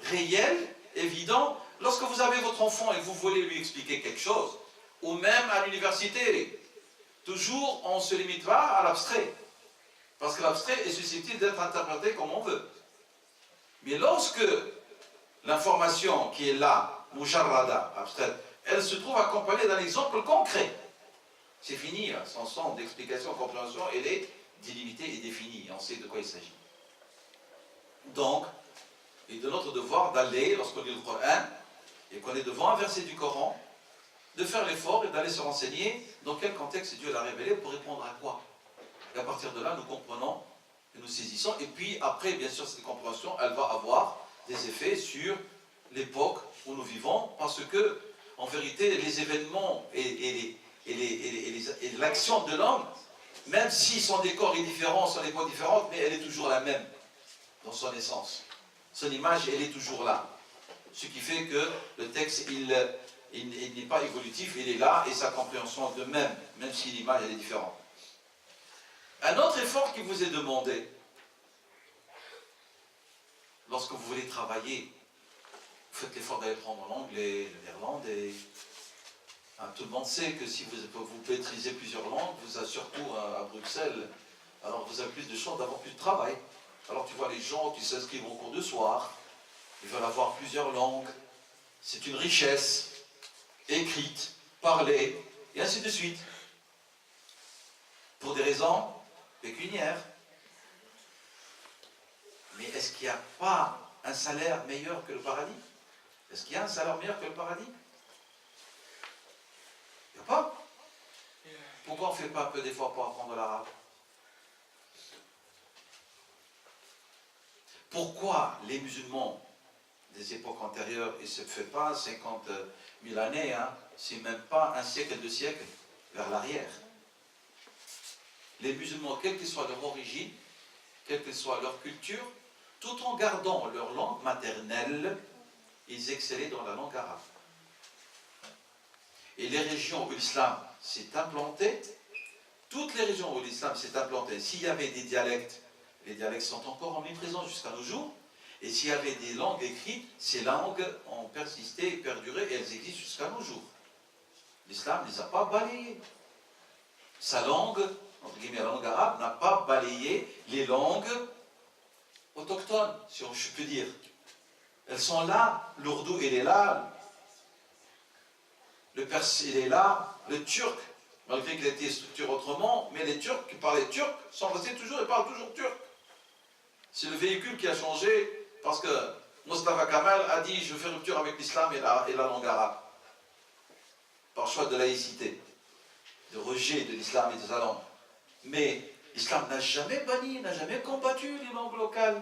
réel, évident. Lorsque vous avez votre enfant et vous voulez lui expliquer quelque chose, ou même à l'université, toujours on se limite pas à l'abstrait. Parce que l'abstrait est susceptible d'être interprété comme on veut. Mais lorsque l'information qui est là, musharrada, abstraite, elle se trouve accompagnée d'un exemple concret, c'est fini, hein, son sens d'explication, compréhension, elle est délimitée et définie, on sait de quoi il s'agit. Donc, il est de notre devoir d'aller, lorsqu'on lit le Coran, et qu'on est devant un verset du Coran, de faire l'effort et d'aller se renseigner dans quel contexte Dieu l'a révélé pour répondre à quoi. Et à partir de là, nous comprenons et nous saisissons. Et puis après, bien sûr, cette compréhension, elle va avoir des effets sur l'époque où nous vivons, parce que, en vérité, les événements et l'action de l'homme, même si son décor est différent, son époque est différente, mais elle est toujours la même dans son essence. Son image, elle est toujours là. Ce qui fait que le texte, il n'est pas évolutif, il est là, et sa compréhension de même, même si l'image, elle est différente. Un autre effort qui vous est demandé, lorsque vous voulez travailler, vous faites l'effort d'aller prendre l'anglais, le néerlandais. Hein, tout le monde sait que si vous maîtrisez plusieurs langues, vous avez surtout à Bruxelles, alors vous avez plus de chances d'avoir plus de travail. Alors tu vois les gens qui s'inscrivent au cours de soir, ils veulent avoir plusieurs langues. C'est une richesse, écrite, parlée, et ainsi de suite. Pour des raisons pécuniaires. Mais est-ce qu'il n'y a pas un salaire meilleur que le paradis? Est-ce qu'il y a un salaire meilleur que le paradis? Il n'y a pas. Pourquoi on ne fait pas un peu d'efforts pour apprendre l'arabe? Pourquoi les musulmans des époques antérieures, et ce ne fait pas 50 000 années, hein, c'est même pas un siècle, 2 siècles vers l'arrière. Les musulmans, quelle que soit leur origine, quelle que soit leur culture, tout en gardant leur langue maternelle, ils excellaient dans la langue arabe. Et les régions où l'islam s'est implanté, toutes les régions où l'islam s'est implanté, s'il y avait des dialectes, les dialectes sont encore omniprésents jusqu'à nos jours, et s'il y avait des langues écrites, ces langues ont persisté et perduré, et elles existent jusqu'à nos jours. L'islam ne les a pas balayées. Sa langue, entre guillemets, la langue arabe, n'a pas balayé les langues autochtones, si je peux dire. Elles sont là, l'ourdou, il est là, le perse, il est là, le turc, malgré qu'il a été structuré autrement, mais les Turcs qui parlaient turc sont restés toujours et parlent toujours turc. C'est le véhicule qui a changé parce que Mustafa Kemal a dit je fais rupture avec l'islam et la langue arabe. Par choix de laïcité, de rejet de l'islam et de sa langue. Mais l'islam n'a jamais banni, n'a jamais combattu les langues locales,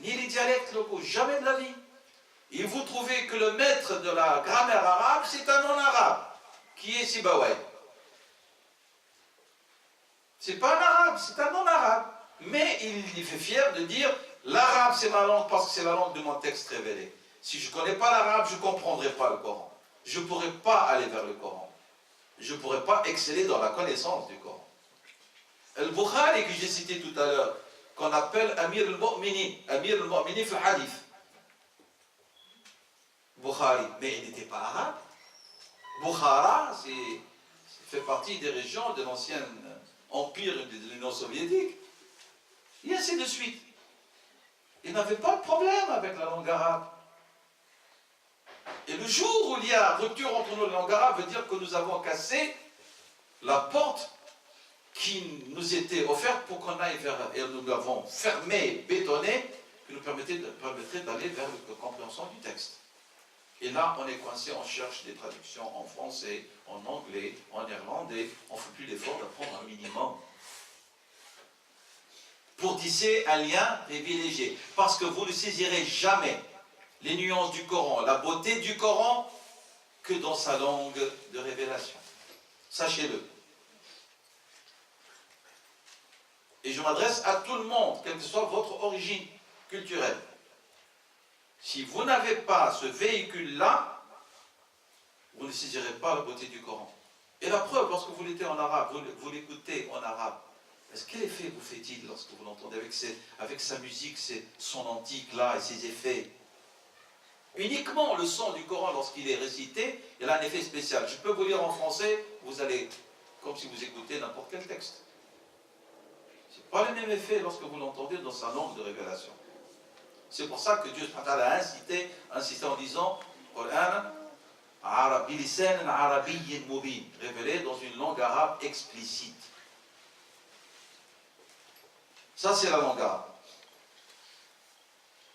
ni les dialectes locaux, jamais de la vie. Et vous trouvez que le maître de la grammaire arabe, c'est un non-arabe, qui est Sibawayh. C'est pas un arabe, c'est un non-arabe. Mais il fait fier de dire l'arabe c'est ma langue parce que c'est la langue de mon texte révélé. Si je ne connais pas l'arabe, je ne comprendrai pas le Coran. Je ne pourrai pas aller vers le Coran. Je ne pourrai pas exceller dans la connaissance du Coran. Al-Bukhari, que j'ai cité tout à l'heure, qu'on appelle Amir al-Mu'minin fil hadith. Bukhari, mais il n'était pas arabe. Bukhara, fait partie des régions de l'ancien empire de l'Union soviétique. Et ainsi de suite. Il n'avait pas de problème avec la langue arabe. Et le jour où il y a rupture entre nous et la langue arabe, veut dire que nous avons cassé la porte qui nous était offerte pour qu'on aille vers, et nous l'avons fermée, bétonnée, qui nous permettrait d'aller vers la compréhension du texte. Et là, on est coincé, on cherche des traductions en français, en anglais, en néerlandais, on ne fait plus l'effort d'apprendre un minimum. Pour tisser un lien privilégié. Parce que vous ne saisirez jamais les nuances du Coran, la beauté du Coran, que dans sa langue de révélation. Sachez-le. Et je m'adresse à tout le monde, quelle que soit votre origine culturelle. Si vous n'avez pas ce véhicule-là, vous ne saisirez pas la beauté du Coran. Et la preuve, lorsque vous l'écoutez en arabe, vous l'écoutez en arabe, quel effet vous fait-il lorsque vous l'entendez avec sa musique, son antique-là et ses effets? Uniquement le son du Coran, lorsqu'il est récité, il a un effet spécial. Je peux vous lire en français, vous allez, comme si vous écoutez n'importe quel texte. Ce n'est pas le même effet lorsque vous l'entendez dans sa langue de révélation. C'est pour ça que Dieu a insisté en disant Qur'an révélé dans une langue arabe explicite. Ça, c'est la langue arabe.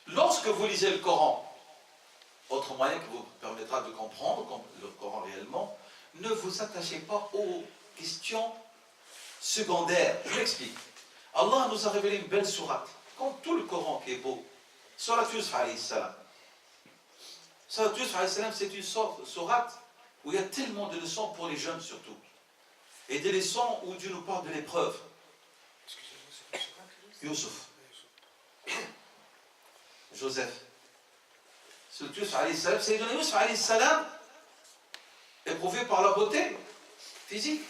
Lorsque vous lisez le Coran, autre moyen qui vous permettra de comprendre le Coran réellement, ne vous attachez pas aux questions secondaires. Je l'explique. Allah nous a révélé une belle sourate, comme tout le Coran qui est beau. Sourate Yusuf alayhi salam. Sourate Yusuf alayhi salam, c'est une sourate où il y a tellement de leçons pour les jeunes surtout. Et des leçons où Dieu nous parle de l'épreuve. Yusuf. Joseph. Sourate Yusuf alayhi salam, c'est Yusuf alayhi salam, éprouvé par la beauté physique,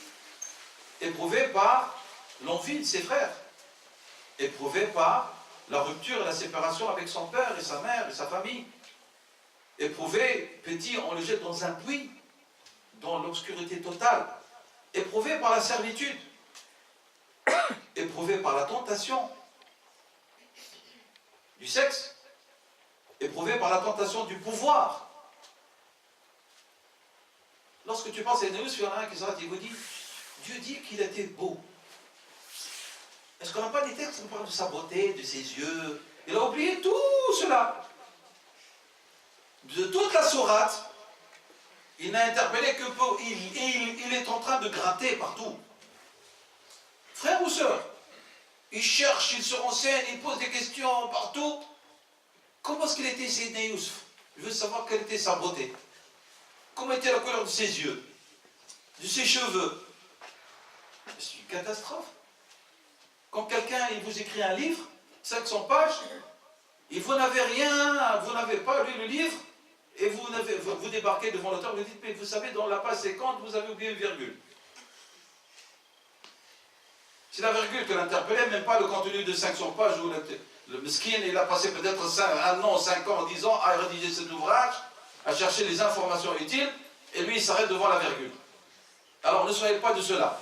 éprouvé par l'envie de ses frères, éprouvé par la rupture et la séparation avec son père et sa mère et sa famille. Éprouvé, petit, on le jette dans un puits, dans l'obscurité totale. Éprouvé par la servitude. Éprouvé par la tentation du sexe. Éprouvé par la tentation du pouvoir. Lorsque tu penses à Yusuf, il y en a un qui vous dit, Dieu dit qu'il était beau. Est-ce qu'on n'a pas des textes qui nous parlent de sa beauté, de ses yeux? Il a oublié tout cela. De toute la sourate, il n'a interpellé que peu. Il est en train de gratter partout. Frère ou sœur, il cherche, il se renseigne, il pose des questions partout. Comment est-ce qu'il était Sayyidina Yusuf? Je veux savoir quelle était sa beauté. Comment était la couleur de ses yeux, de ses cheveux? C'est une catastrophe. Quand quelqu'un il vous écrit un livre, 500 pages, et vous n'avez rien, vous n'avez pas lu le livre, et vous débarquez devant l'auteur, vous dites, mais vous savez, dans la page 50, vous avez oublié une virgule. C'est la virgule que l'interpellait, même pas le contenu de 500 pages où le mesquine, il a passé peut-être 1 an, 5 ans, 10 ans à rédiger cet ouvrage, à chercher les informations utiles, et lui, il s'arrête devant la virgule. Alors, ne soyez pas de cela.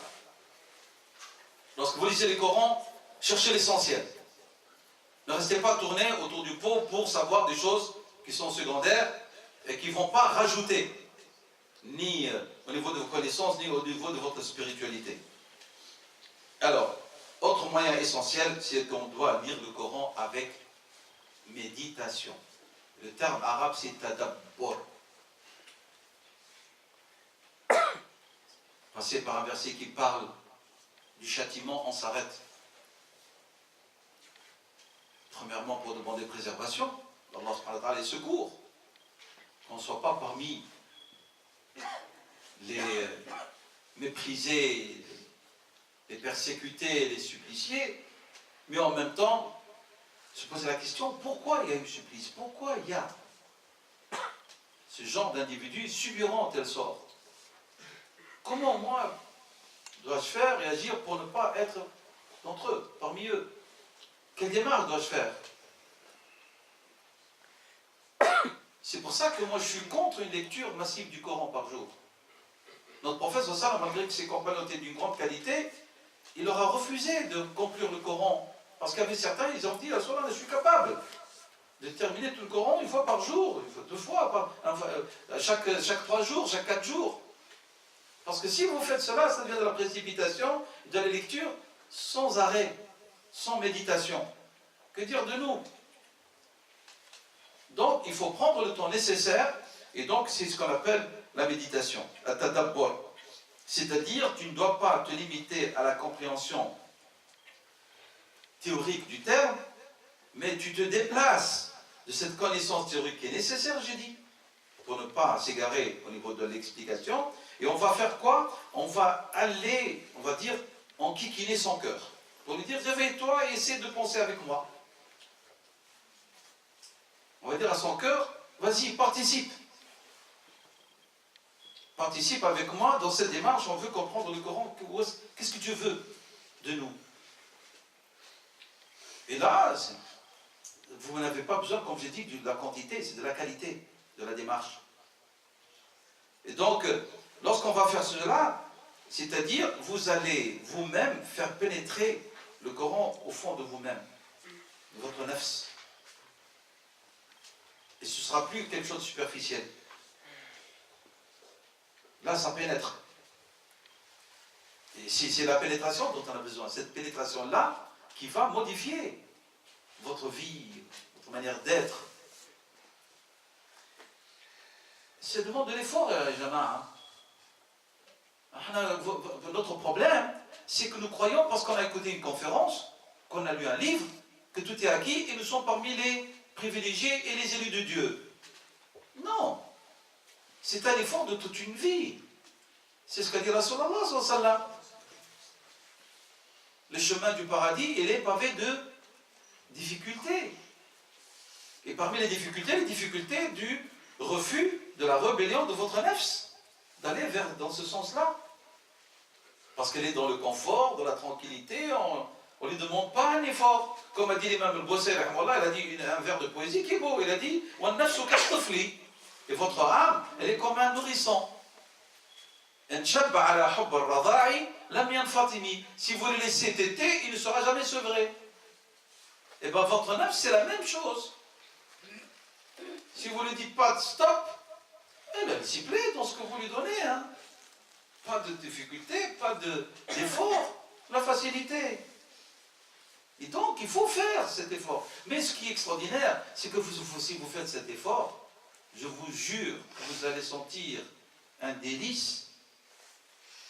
Lorsque vous lisez les Corans, cherchez l'essentiel. Ne restez pas tourné autour du pot pour savoir des choses qui sont secondaires et qui ne vont pas rajouter, ni au niveau de vos connaissances, ni au niveau de votre spiritualité. Alors, autre moyen essentiel, c'est qu'on doit lire le Coran avec méditation. Le terme arabe, c'est tadabbur. Passer par un verset qui parle du châtiment, on s'arrête. Premièrement, pour demander préservation, Allah subhanahu wa ta'ala, les secours. Qu'on ne soit pas parmi les méprisés, les persécutés, les suppliciés, mais en même temps, se poser la question, pourquoi il y a eu supplice? Pourquoi il y a ce genre d'individus subiront tel sort? Comment moi dois-je faire et agir pour ne pas être d'entre eux, parmi eux? Quelle démarche dois-je faire? C'est pour ça que moi je suis contre une lecture massive du Coran par jour. Notre prophète, malgré que ses compagnons étaient d'une grande qualité, il leur a refusé de conclure le Coran. Parce qu'avec certains, ils ont dit, à ce moment-là, je suis capable de terminer tout le Coran 1 fois par jour, 2 fois, chaque 3 jours, chaque 4 jours. Parce que si vous faites cela, ça devient de la précipitation, de la lecture sans arrêt, sans méditation. Que dire de nous? Donc, il faut prendre le temps nécessaire, et donc c'est ce qu'on appelle la méditation, la tadabbur. C'est-à-dire, tu ne dois pas te limiter à la compréhension théorique du terme, mais tu te déplaces de cette connaissance théorique qui est nécessaire, j'ai dit, pour ne pas s'égarer au niveau de l'explication. Et on va faire quoi? On va aller, on va dire, enquiquiner son cœur. Pour lui dire, réveille-toi et essaie de penser avec moi. On va dire à son cœur, vas-y, participe. Participe avec moi dans cette démarche, on veut comprendre le Coran, qu'est-ce que Dieu veut de nous. Et là, vous n'avez pas besoin, comme j'ai dit, de la quantité, c'est de la qualité de la démarche. Et donc, lorsqu'on va faire cela, c'est-à-dire, vous allez vous-même faire pénétrer le Coran au fond de vous-même, de votre nafs. Et ce ne sera plus quelque chose de superficiel. Là, ça pénètre. Et c'est la pénétration dont on a besoin. Cette pénétration-là qui va modifier votre vie, votre manière d'être. Ça demande de l'effort, Jama. Notre problème, c'est que nous croyons, parce qu'on a écouté une conférence, qu'on a lu un livre, que tout est acquis et nous sommes parmi les privilégiés et les élus de Dieu. Non. C'est un effort de toute une vie. C'est ce qu'a dit Rasulallah sallallahu alayhi wa sallam. Le chemin du paradis, il est pavé de difficultés. Et parmi les difficultés du refus de la rébellion de votre nefs, d'aller dans ce sens-là. Parce qu'elle est dans le confort, dans la tranquillité, on ne lui demande pas un effort. Comme a dit l'imam al-Bosser, il a dit un vers de poésie qui est beau, il a dit « Wa-nafsu kastufli » et votre âme, elle est comme un nourrisson. Si vous le laissez téter, il ne sera jamais sevré. Et bien votre nafs, c'est la même chose. Si vous ne lui dites pas de stop, elle est disciplinée dans ce que vous lui donnez. Hein. Pas de difficulté, pas d'effort, la facilité. Et donc, il faut faire cet effort. Mais ce qui est extraordinaire, c'est que si vous faites cet effort, je vous jure que vous allez sentir un délice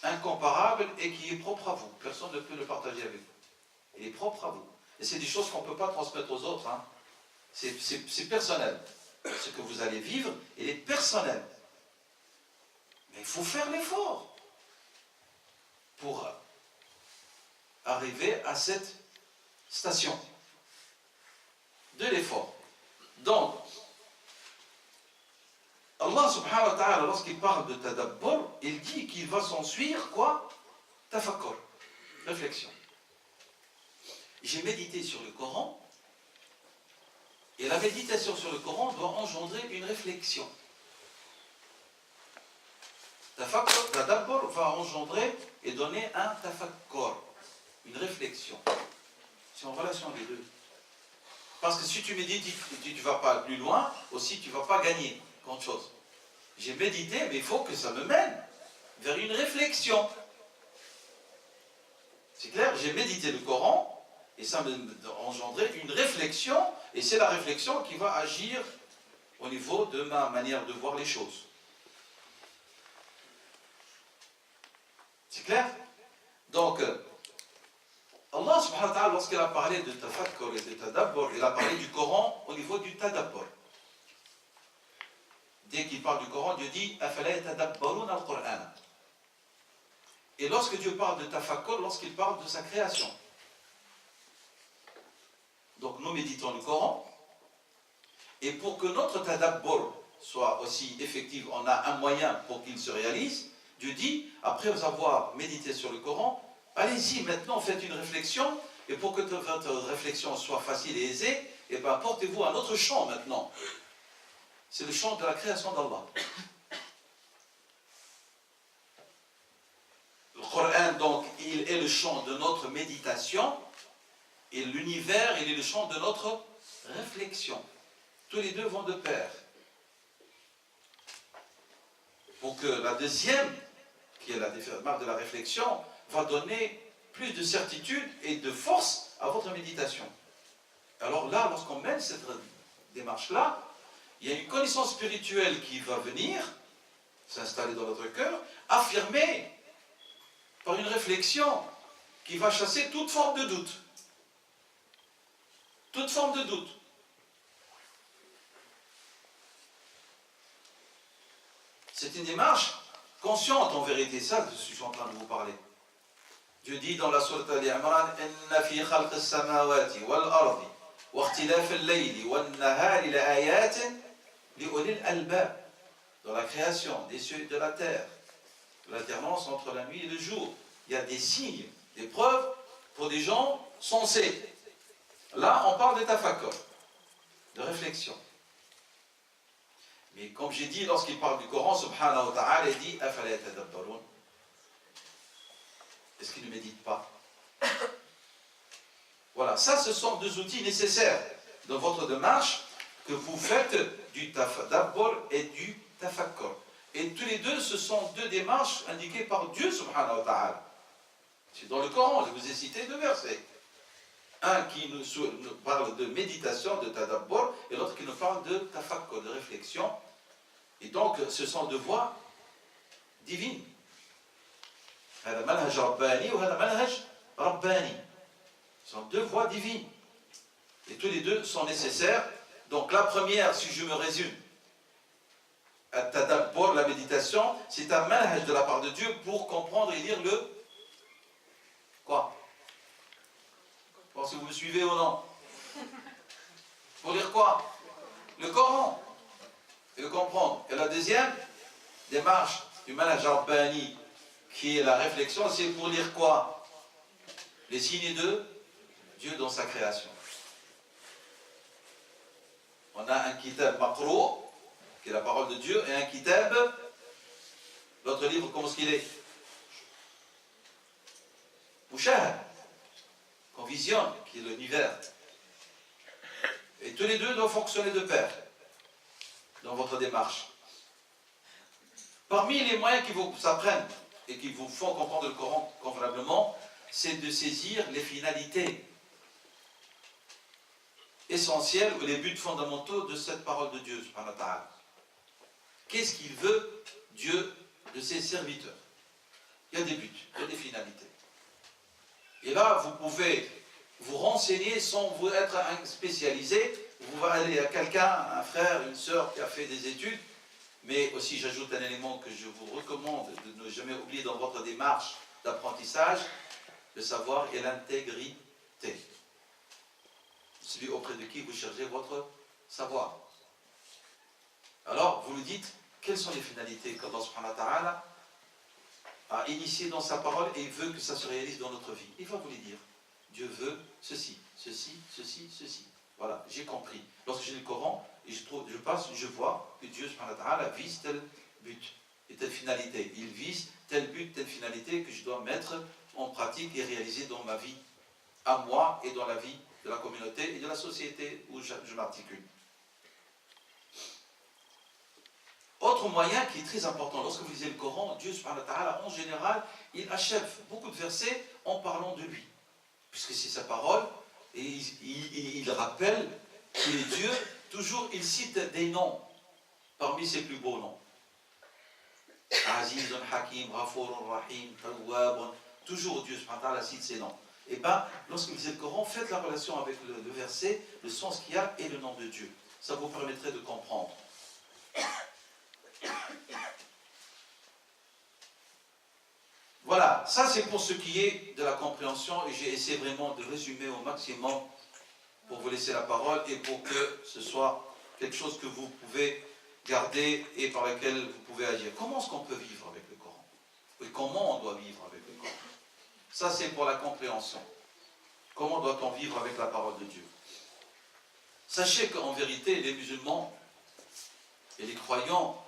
incomparable et qui est propre à vous. Personne ne peut le partager avec vous. Il est propre à vous. Et c'est des choses qu'on ne peut pas transmettre aux autres. Hein. C'est personnel. Ce que vous allez vivre, il est personnel. Mais il faut faire l'effort pour arriver à cette station de l'effort. Donc, Allah subhanahu wa ta'ala, lorsqu'il parle de tadabbur, il dit qu'il va s'en suivre quoi? Tafakkur, réflexion. J'ai médité sur le Coran, et la méditation sur le Coran doit engendrer une réflexion. Tafakkur, tadabbur va engendrer et donner un tafakkur, une réflexion. C'est en relation les deux. Parce que si tu médites, tu ne vas pas plus loin, aussi tu ne vas pas gagner grand chose. J'ai médité, mais il faut que ça me mène vers une réflexion. C'est clair, j'ai médité le Coran, et ça m'a engendré une réflexion, et c'est la réflexion qui va agir au niveau de ma manière de voir les choses. C'est clair? Donc, Allah subhanahu wa ta'ala, lorsqu'il a parlé de tafakkur et de tadabbur, il a parlé du Coran au niveau du tadabbur. Dès qu'il parle du Coran, Dieu dit afala yatadabbaruna al-Qur'an. Et lorsque Dieu parle de tafakkur, lorsqu'il parle de sa création. Donc nous méditons le Coran, et pour que notre tadabbur soit aussi effectif, on a un moyen pour qu'il se réalise. Dieu dit, après avoir médité sur le Coran, allez-y, maintenant faites une réflexion, et pour que votre réflexion soit facile et aisée, eh bien, portez-vous à un autre champ maintenant. C'est le champ de la création d'Allah. Le Coran, donc, il est le champ de notre méditation, et l'univers, il est le champ de notre réflexion. Tous les deux vont de pair. Pour que la deuxième, qui est la marque de la réflexion, va donner plus de certitude et de force à votre méditation. Alors là, lorsqu'on mène cette démarche-là, il y a une connaissance spirituelle qui va venir s'installer dans notre cœur, affirmée par une réflexion qui va chasser toute forme de doute. Toute forme de doute. C'est une démarche consciente en vérité, ça que je suis en train de vous parler. Dieu dit dans la sourate Al-Imran, Inna fi khalq as-samawati wal ardi wa ikhtilaf al-layli wan nahari la ayatin li ulil albab. Dans la création des cieux et de la terre, l'alternance entre la nuit et le jour, il y a des signes, des preuves pour des gens sensés. Là, on parle de tafakkur, de réflexion. Mais comme j'ai dit, lorsqu'il parle du Coran, subhanahu wa ta'ala, il dit Afala yatadabbarun. Est-ce qu'il ne médite pas? Voilà, ça, ce sont deux outils nécessaires dans votre démarche que vous faites du tadabbur et du tafakkur. Et tous les deux, ce sont deux démarches indiquées par Dieu, subhanahu wa ta'ala. C'est dans le Coran, je vous ai cité deux versets. Un qui nous parle de méditation, de tadabbur, et l'autre qui nous parle de tafakkur, de réflexion. Et donc, ce sont deux voies divines. هذا منهج رباني وهذا منهج رباني. Ce sont deux voies divines. Et tous les deux sont nécessaires. Donc la première, si je me résume, at-tadabbur, la méditation, c'est un manhaj de la part de Dieu pour comprendre et lire le quoi? Pour si vous me suivez ou non. Pour lire quoi? Le Coran. Et le comprendre. Et la deuxième démarche du manhaj rabbani, qui est la réflexion, c'est pour lire quoi? Les signes de Dieu dans sa création. On a un kitab maqrou, qui est la parole de Dieu, et un kitab, l'autre livre, comment est-ce qu'il est? Mushahad, qu'on visionne, qui est l'univers. Et tous les deux doivent fonctionner de pair dans votre démarche. Parmi les moyens qui vous apprennent et qui vous font comprendre le Coran convenablement, c'est de saisir les finalités essentielles ou les buts fondamentaux de cette parole de Dieu, subhanahu wa ta'ala. Qu'est-ce qu'il veut, Dieu, de ses serviteurs? Il y a des buts, il y a des finalités. Et là, vous pouvez vous renseigner sans vous être un spécialisé. Vous allez aller à quelqu'un, un frère, une sœur qui a fait des études. Mais aussi, j'ajoute un élément que je vous recommande de ne jamais oublier dans votre démarche d'apprentissage, le savoir et l'intégrité. Celui auprès de qui vous cherchez votre savoir. Alors, vous nous dites, quelles sont les finalités qu'Allah subhanahu wa ta'ala a initiées dans sa parole et il veut que ça se réalise dans notre vie. Il va vous les dire. Dieu veut ceci, ceci, ceci, ceci. Voilà, j'ai compris. Lorsque j'ai le Coran, et je vois que Dieu subhanahu wa ta'ala vise tel but et telle finalité. Il vise tel but, telle finalité que je dois mettre en pratique et réaliser dans ma vie, à moi et dans la vie de la communauté et de la société où je m'articule. Autre moyen qui est très important, lorsque vous lisez le Coran, Dieu subhanahu wa ta'ala, en général, il achève beaucoup de versets en parlant de lui. Puisque c'est sa parole, et il rappelle qu'il est Dieu, toujours il cite des noms parmi ses plus beaux noms. Azizun Hakim, Ghafurun Rahim, Tawwabun, toujours Dieu subhanahu wa ta'ala cite ses noms. Et bien, lorsque vous lisez le Coran, faites la relation avec le verset, le sens qu'il y a et le nom de Dieu. Ça vous permettrait de comprendre. Voilà, ça c'est pour ce qui est de la compréhension et j'ai essayé vraiment de résumer au maximum pour vous laisser la parole et pour que ce soit quelque chose que vous pouvez garder et par lequel vous pouvez agir. Comment est-ce qu'on peut vivre avec le Coran? Et comment on doit vivre avec le Coran? Ça c'est pour la compréhension. Comment doit-on vivre avec la parole de Dieu? Sachez qu'en vérité, les musulmans et les croyants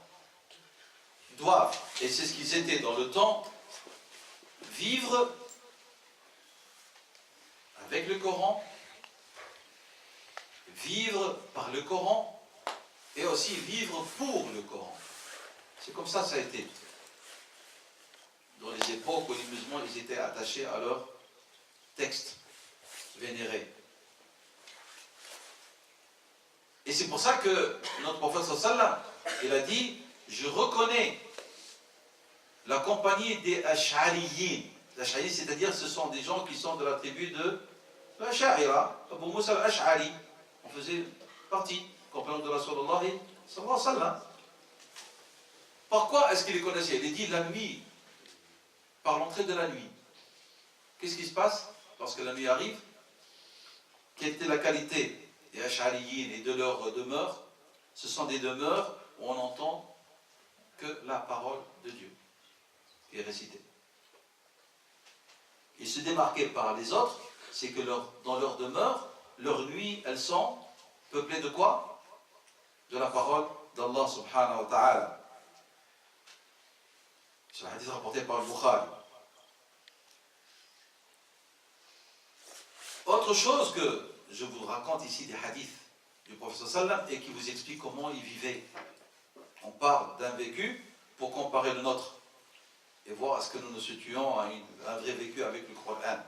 doivent, et c'est ce qu'ils étaient dans le temps, vivre avec le Coran, vivre par le Coran et aussi vivre pour le Coran. C'est comme ça a été. Dans les époques où les musulmans ils étaient attachés à leur texte vénéré. Et c'est pour ça que notre prophète sallallahu il a dit, je reconnais la compagnie des Ash'ariyin. Les Ash'ariyin, c'est-à-dire ce sont des gens qui sont de la tribu de l'Ash'arira. Abu Musa al-Ash'ari, on faisait partie, compagnon de Rasulullah sallallahu alayhi wa sallam. Pourquoi est-ce qu'il les connaissait? Il est dit la nuit, par l'entrée de la nuit. Qu'est-ce qui se passe lorsque la nuit arrive? Quelle était la qualité des Ash'ariyin et de leur demeure? Ce sont des demeures où on n'entend que la parole de Dieu qui est récitée. Ils se démarquaient par les autres, c'est que dans leur demeure, leurs nuits, elles sont peuplées de quoi? De la parole d'Allah subhanahu wa ta'ala. C'est un hadith rapporté par le Bukhari. Autre chose que je vous raconte ici des hadiths du prophète sallam et qui vous explique comment il vivait. On parle d'un vécu pour comparer le nôtre et voir est-ce que nous nous situons à un vrai vécu avec le Coran.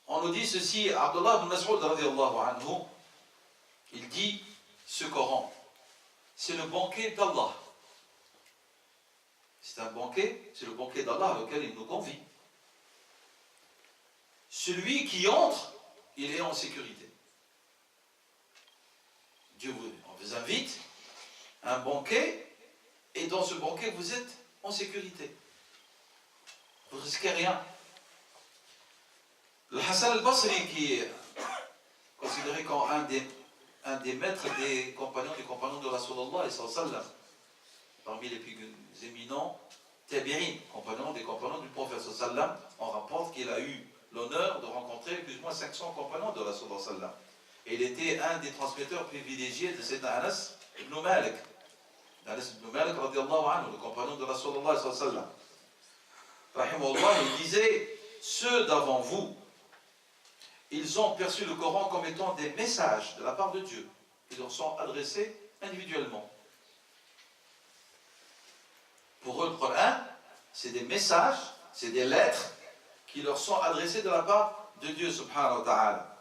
On nous dit ceci, Abdullah ibn Mas'ud radiyallahu anhu, il dit, ce Coran, c'est le banquet d'Allah. C'est un banquet, c'est le banquet d'Allah auquel il nous convie. Celui qui entre, il est en sécurité. Dieu vous invite à un banquet, et dans ce banquet, vous êtes en sécurité. Vous ne risquez rien. Le Hassan al-Basri, qui est considéré comme un des maîtres des compagnons de Rasulullah sallam, parmi les plus éminents tabi'in, des compagnons du prophète sallam, on rapporte qu'il a eu l'honneur de rencontrer plus ou moins 500 compagnons de Rasulullah sallam. Et il était un des transmetteurs privilégiés de Sayyidina Anas ibn Malik. Anas ibn Malik radiallahu anhu, le compagnon de Rasulullah sallam. Rahimahullah, il disait, ceux d'avant vous, ils ont perçu le Coran comme étant des messages de la part de Dieu. Ils leur sont adressés individuellement. Pour eux, le Coran, c'est des messages, c'est des lettres qui leur sont adressées de la part de Dieu, subhanahu wa ta'ala.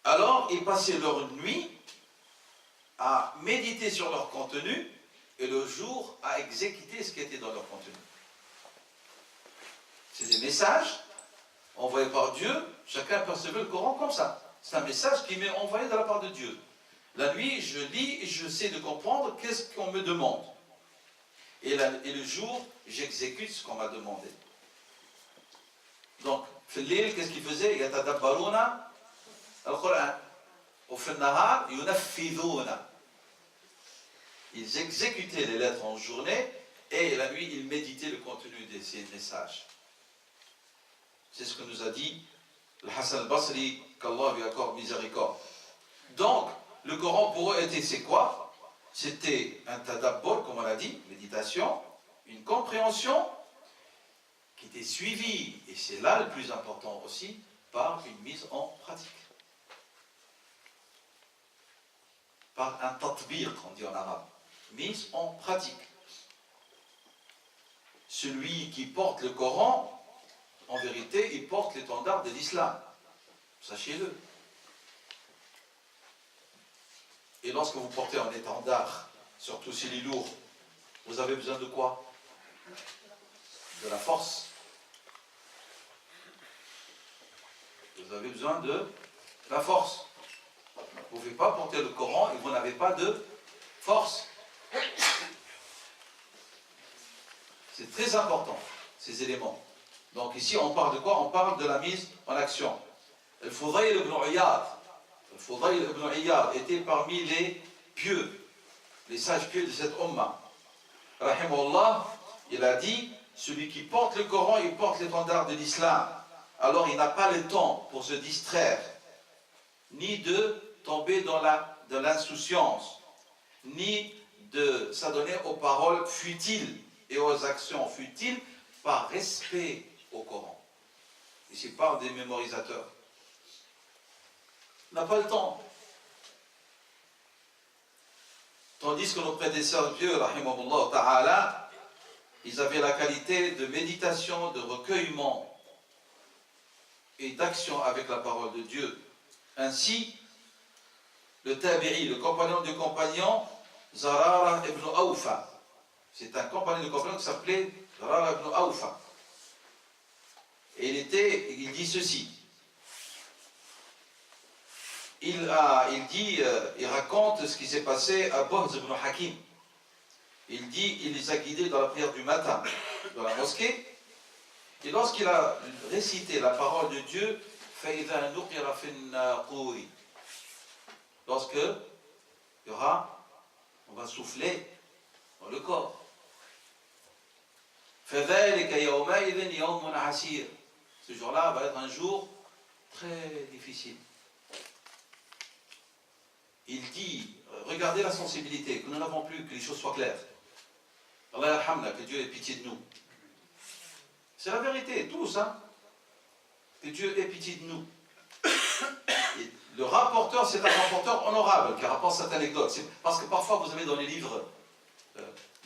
Alors, ils passaient leur nuit à méditer sur leur contenu et le jour à exécuter ce qui était dans leur contenu. C'est des messages envoyés par Dieu, chacun percevait le Coran comme ça. C'est un message qui m'est envoyé de la part de Dieu. La nuit, je lis et je sais de comprendre qu'est-ce qu'on me demande. Et le jour, j'exécute ce qu'on m'a demandé. Donc, Fil-Lil, qu'est-ce qu'il faisait? Yatadabbaruna al-Qur'an. Au Fil-Nahar, yunaffiduna. Ils exécutaient les lettres en journée et la nuit, ils méditaient le contenu de ces messages. C'est ce que nous a dit le Hassan al-Basri, qu'Allah lui accorde miséricorde. Donc, le Coran pour eux était, c'est quoi? C'était un tadabbur, comme on l'a dit, méditation, une compréhension qui était suivie, et c'est là le plus important aussi, par une mise en pratique. Par un tatbir, on dit en arabe. Mise en pratique. Celui qui porte le Coran, en vérité, il porte l'étendard de l'islam. Sachez-le. Et lorsque vous portez un étendard, surtout s'il est lourd, vous avez besoin de quoi? De la force. Vous avez besoin de la force. Vous ne pouvez pas porter le Coran et vous n'avez pas de force. C'est très important, ces éléments. Donc ici, on parle de quoi? On parle de la mise en action. Al-Fudayl ibn Iyad était parmi les pieux, les sages pieux de cette Ummah. Rahimahullah, il a dit, celui qui porte le Coran, il porte l'étendard de l'islam. Alors il n'a pas le temps pour se distraire, ni de tomber dans l'insouciance, ni de s'adonner aux paroles futiles et aux actions futiles par respect au Coran. Ici, parle des mémorisateurs. On n'a pas le temps. Tandis que nos prédécesseurs pieux, rahimahullah ta'ala, ils avaient la qualité de méditation, de recueillement et d'action avec la parole de Dieu. Ainsi, le tabi'i, le compagnon du compagnon, Zarara ibn Awfa. C'est un compagnon du compagnon qui s'appelait Zarara ibn Awfa. Et il dit ceci. il raconte ce qui s'est passé à Bahz ibn Hakim. Il dit, il les a guidés dans la prière du matin, dans la mosquée, et lorsqu'il a récité la parole de Dieu, lorsque il y aura, on va souffler dans le corps. Ce jour-là va être un jour très difficile. Il dit, regardez la sensibilité, que nous n'avons plus, que les choses soient claires. Allah yarhamna, que Dieu ait pitié de nous. C'est la vérité, tous, hein. Que Dieu ait pitié de nous. Et le rapporteur, c'est un rapporteur honorable qui rapporte cette anecdote. Parce que parfois, vous avez dans les livres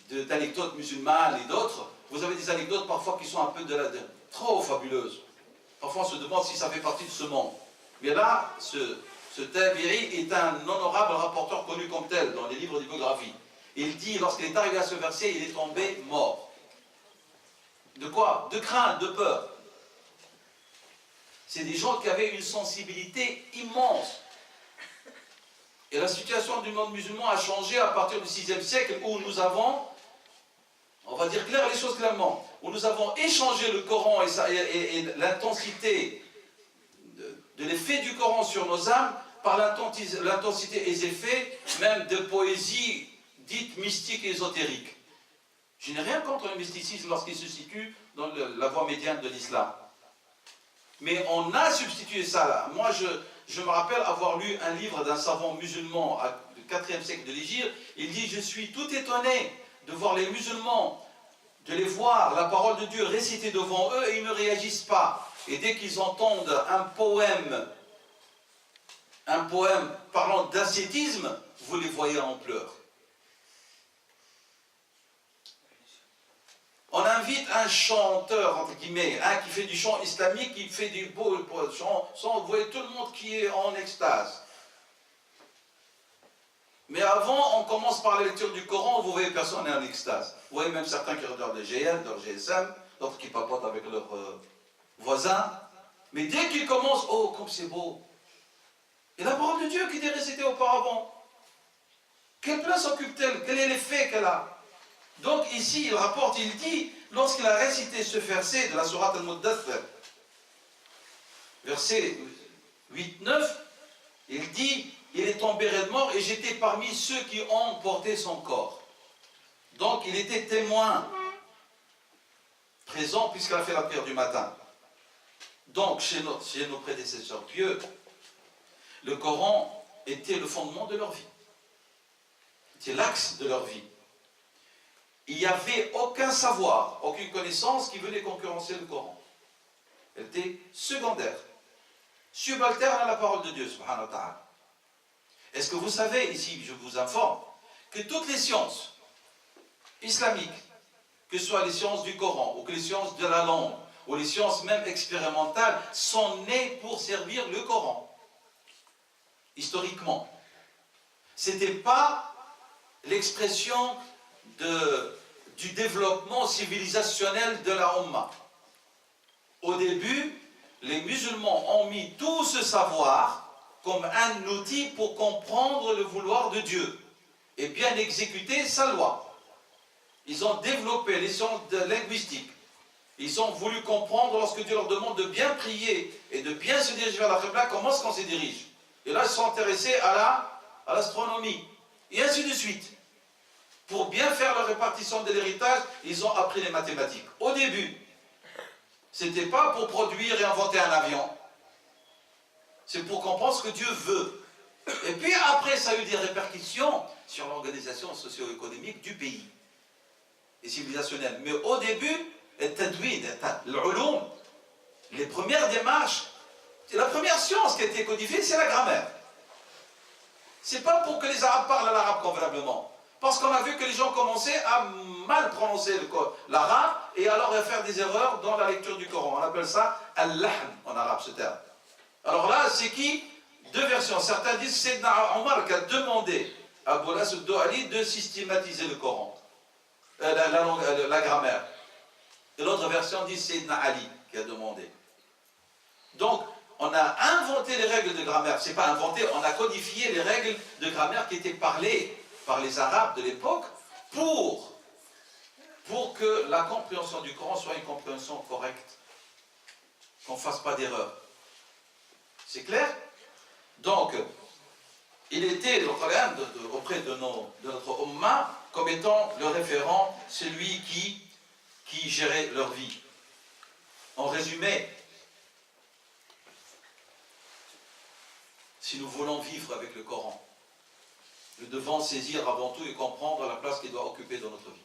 d'anecdotes musulmanes et d'autres, vous avez des anecdotes parfois qui sont un peu trop fabuleuses. Parfois, on se demande si ça fait partie de ce monde. Mais là, ce Tabiri est un honorable rapporteur connu comme tel dans les livres de biographie. Il dit, lorsqu'il est arrivé à ce verset, il est tombé mort. De quoi? De crainte, de peur. C'est des gens qui avaient une sensibilité immense. Et la situation du monde musulman a changé à partir du 6e siècle où nous avons, on va dire clair les choses clairement, où nous avons échangé le Coran et l'intensité de l'effet du Coran sur nos âmes par l'intensité et les effets même de poésie dite mystique et ésotérique. Je n'ai rien contre le mysticisme lorsqu'il se situe dans la voie médiane de l'islam. Mais on a substitué ça là. Moi, je me rappelle avoir lu un livre d'un savant musulman du 4e siècle de l'Hégire. Il dit, je suis tout étonné de voir les musulmans, de les voir la parole de Dieu récitée devant eux et ils ne réagissent pas. Et dès qu'ils entendent un poème parlant d'ascétisme, vous les voyez en pleurs. On invite un chanteur, entre guillemets, qui fait du chant islamique, qui fait du beau chant, vous voyez tout le monde qui est en extase. Mais avant, on commence par la lecture du Coran, vous voyez personne n'est en extase. Vous voyez même certains qui regardent le GN, leur GSM, d'autres qui papotent avec leurs voisins. Mais dès qu'ils commencent, oh, comme c'est beau. Et la parole de Dieu qui était récitée auparavant, quelle place occupe-t-elle? Quel est l'effet qu'elle a? Donc ici, il rapporte, il dit, lorsqu'il a récité ce verset de la sourate Al-Muddathir, verset 8-9, il dit, il est tombé raide mort et j'étais parmi ceux qui ont porté son corps. Donc il était témoin, présent puisqu'il a fait la prière du matin. Donc chez nos prédécesseurs pieux, le Coran était le fondement de leur vie. C'était l'axe de leur vie. Il n'y avait aucun savoir, aucune connaissance qui venait concurrencer le Coran. Elle était secondaire, subalterne à la parole de Dieu, subhanahu wa ta'ala. Est-ce que vous savez, ici je vous informe, que toutes les sciences islamiques, que ce soit les sciences du Coran, ou que les sciences de la langue, ou les sciences même expérimentales, sont nées pour servir le Coran, historiquement. Ce n'était pas l'expression du développement civilisationnel de la Ummah. Au début, les musulmans ont mis tout ce savoir comme un outil pour comprendre le vouloir de Dieu et bien exécuter sa loi. Ils ont développé les sciences linguistiques. Ils ont voulu comprendre lorsque Dieu leur demande de bien prier et de bien se diriger vers la Qibla, comment est-ce qu'on se dirige. Et là, ils sont intéressés à l'astronomie et ainsi de suite. Pour bien faire la répartition de l'héritage, ils ont appris les mathématiques. Au début, ce n'était pas pour produire et inventer un avion. C'est pour comprendre ce que Dieu veut. Et puis après, ça a eu des répercussions sur l'organisation socio-économique du pays et civilisationnelle. Mais au début, les premières démarches, la première science qui a été codifiée, c'est la grammaire. Ce n'est pas pour que les Arabes parlent l'arabe convenablement. Parce qu'on a vu que les gens commençaient à mal prononcer l'arabe et alors à faire des erreurs dans la lecture du Coran. On appelle ça al-lahm en arabe, ce terme. Alors là, c'est qui? Deux versions. Certains disent que c'est Sayyidina Omar qui a demandé à Abu al-As ad-Du'ali de systématiser le Coran, la grammaire. Et l'autre version dit que c'est Sayyidina Ali qui a demandé. Donc, on a inventé les règles de grammaire. C'est pas inventé, on a codifié les règles de grammaire qui étaient parlées par les Arabes de l'époque pour que la compréhension du Coran soit une compréhension correcte, qu'on ne fasse pas d'erreur. C'est clair? Donc, il était le Coran auprès de notre Ummah comme étant le référent, celui qui gérait leur vie. En résumé, si nous voulons vivre avec le Coran, nous devons saisir avant tout et comprendre la place qu'il doit occuper dans notre vie.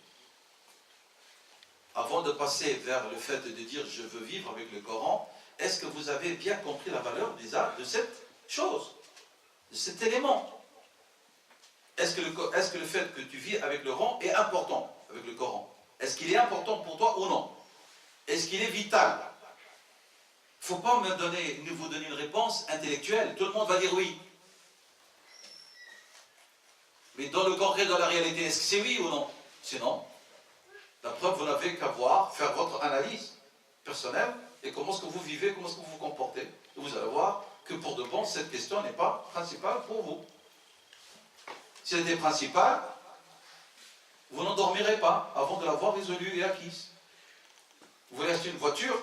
Avant de passer vers le fait de dire « je veux vivre avec le Coran », est-ce que vous avez bien compris la valeur de cette chose, de cet élément? Est-ce que le fait que tu vis avec le Coran est important avec le Coran? Est-ce qu'il est important pour toi ou non? Est-ce qu'il est vital? Il ne faut pas vous donner une réponse intellectuelle. Tout le monde va dire oui. Mais dans le concret, dans la réalité, est-ce que c'est oui ou non? C'est non. La preuve, vous n'avez qu'à faire votre analyse personnelle et comment est-ce que vous vivez, comment est-ce que vous vous comportez. Et vous allez voir que pour de bon, cette question n'est pas principale pour vous. Si elle était principale, vous n'endormirez pas avant de l'avoir résolue et acquise. Vous voulez acheter une voiture,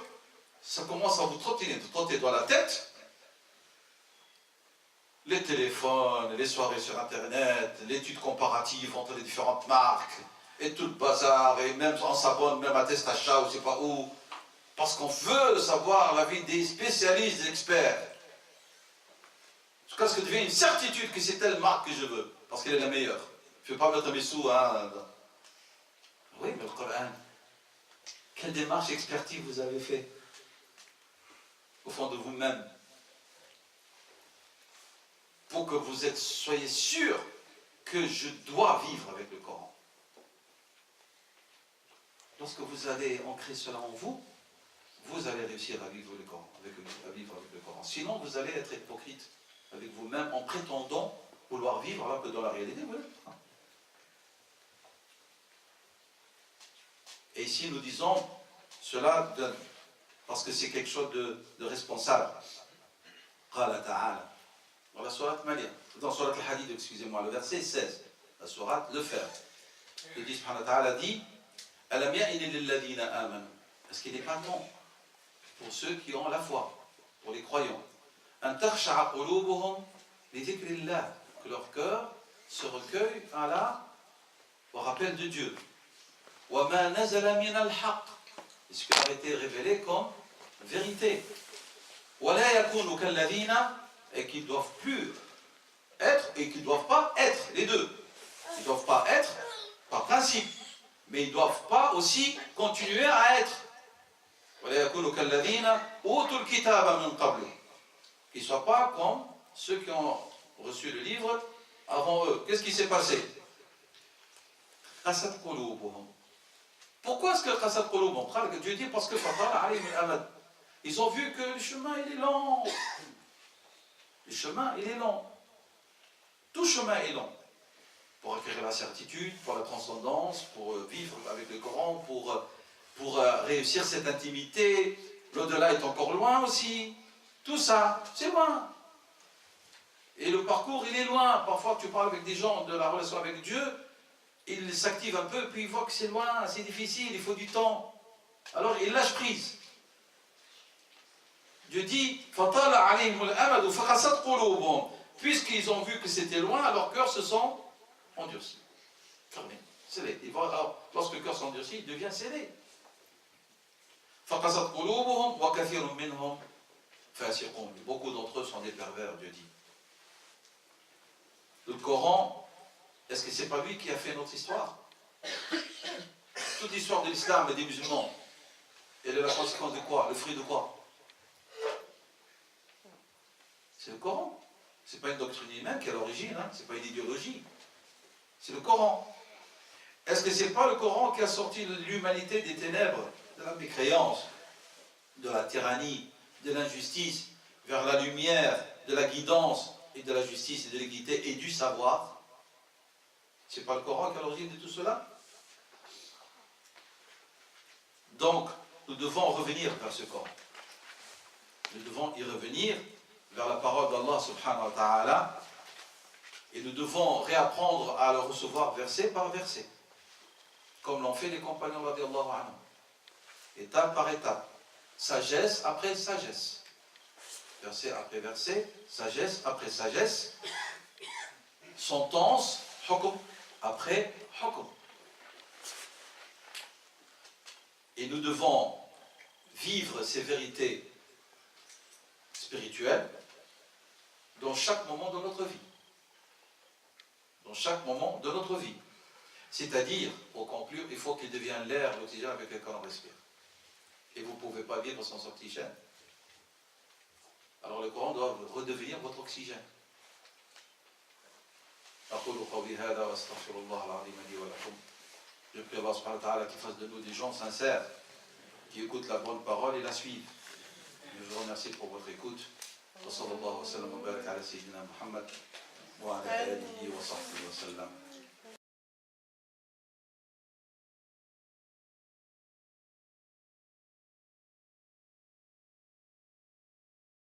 ça commence à vous trotter dans la tête. Les téléphones, les soirées sur Internet, l'étude comparative entre les différentes marques, et tout le bazar, et même on s'abonne même à Testacha ou je ne sais pas où, parce qu'on veut savoir l'avis des spécialistes, des experts. Jusqu'à ce que devient une certitude que c'est telle marque que je veux, parce qu'elle est la meilleure. Je ne vais pas mettre mes sous, hein. Oui, mais le Coran, quelle démarche expertise vous avez fait au fond de vous-même pour que vous soyez sûr que je dois vivre avec le Coran. Lorsque vous allez ancrer cela en vous, vous allez réussir à vivre le Coran, avec le Coran. Sinon, vous allez être hypocrite avec vous-même en prétendant vouloir vivre alors que dans la réalité, vous l'êtes pas. Et ici, nous disons cela parce que c'est quelque chose de responsable. Qala ta'ala. Dans la sourate Malia, dans la sourate al-Hadid, excusez-moi, le verset 16, la sourate le fer. Le dit subhanahu wa ta'ala dit Alam ya'ini lilladhina amanu. Est-ce qu'il n'est pas temps pour ceux qui ont la foi, pour les croyants, an takhsha'a qulubuhum li dhikrillah, que leur cœur se recueille au rappel de Dieu. Wa ma nazala min al-haqq, ce qui a été révélé comme vérité. Wa la yakunu kalladhina, et qu'ils ne doivent plus être et qu'ils ne doivent pas être, les deux. Ils ne doivent pas être par principe, mais ils ne doivent pas aussi continuer à être. Qu'ils ne soient pas comme ceux qui ont reçu le livre avant eux. Qu'est-ce qui s'est passé? Pourquoi est-ce que Qasat Qulubum? Dieu dit parce que ils ont vu que le chemin il est long. Le chemin, il est long. Tout chemin est long. Pour acquérir la certitude, pour la transcendance, pour vivre avec le Coran, pour réussir cette intimité. L'au-delà est encore loin aussi. Tout ça, c'est loin. Et le parcours, il est loin. Parfois, tu parles avec des gens de la relation avec Dieu, ils s'activent un peu, puis ils voient que c'est loin, c'est difficile, il faut du temps. Alors, ils lâchent prise. Dieu dit, puisqu'ils ont vu que c'était loin, leurs cœurs se sont endurcis. Fermés, scellés. Alors, lorsque le cœur s'endurcit, il devient scellé. Beaucoup d'entre eux sont des pervers, Dieu dit. Le Coran, est-ce que c'est pas lui qui a fait notre histoire? Toute l'histoire de l'islam et des musulmans, elle est la conséquence de quoi? Le fruit de quoi? C'est le Coran. Ce n'est pas une doctrine humaine qui est à l'origine, hein. Ce n'est pas une idéologie. C'est le Coran. Est-ce que ce n'est pas le Coran qui a sorti l'humanité des ténèbres, de la mécréance, de la tyrannie, de l'injustice, vers la lumière, de la guidance, et de la justice, et de l'équité, et du savoir? Ce n'est pas le Coran qui est à l'origine de tout cela? Donc, nous devons revenir vers ce Coran. Nous devons y revenir vers la parole d'Allah subhanahu wa ta'ala et nous devons réapprendre à le recevoir verset par verset, comme l'ont fait les compagnons radiallahu anhu, étape par étape, sagesse après sagesse, verset après verset, sagesse après sagesse, sentence, hukm après hukm. Et nous devons vivre ces vérités spirituelles dans chaque moment de notre vie. Dans chaque moment de notre vie. C'est-à-dire, pour conclure, il faut qu'il devienne l'air, l'oxygène avec lequel on respire. Et vous ne pouvez pas vivre sans oxygène. Alors le Coran doit redevenir votre oxygène. Je prie Allah subhanahu wa ta'ala qu'il fasse de nous des gens sincères, qui écoutent la bonne parole et la suivent. Je vous remercie pour votre écoute. Wa sallallahu wa sallam wa baraka ala sayyidina Muhammad wa ala alihi wa sahbihi wa sallam.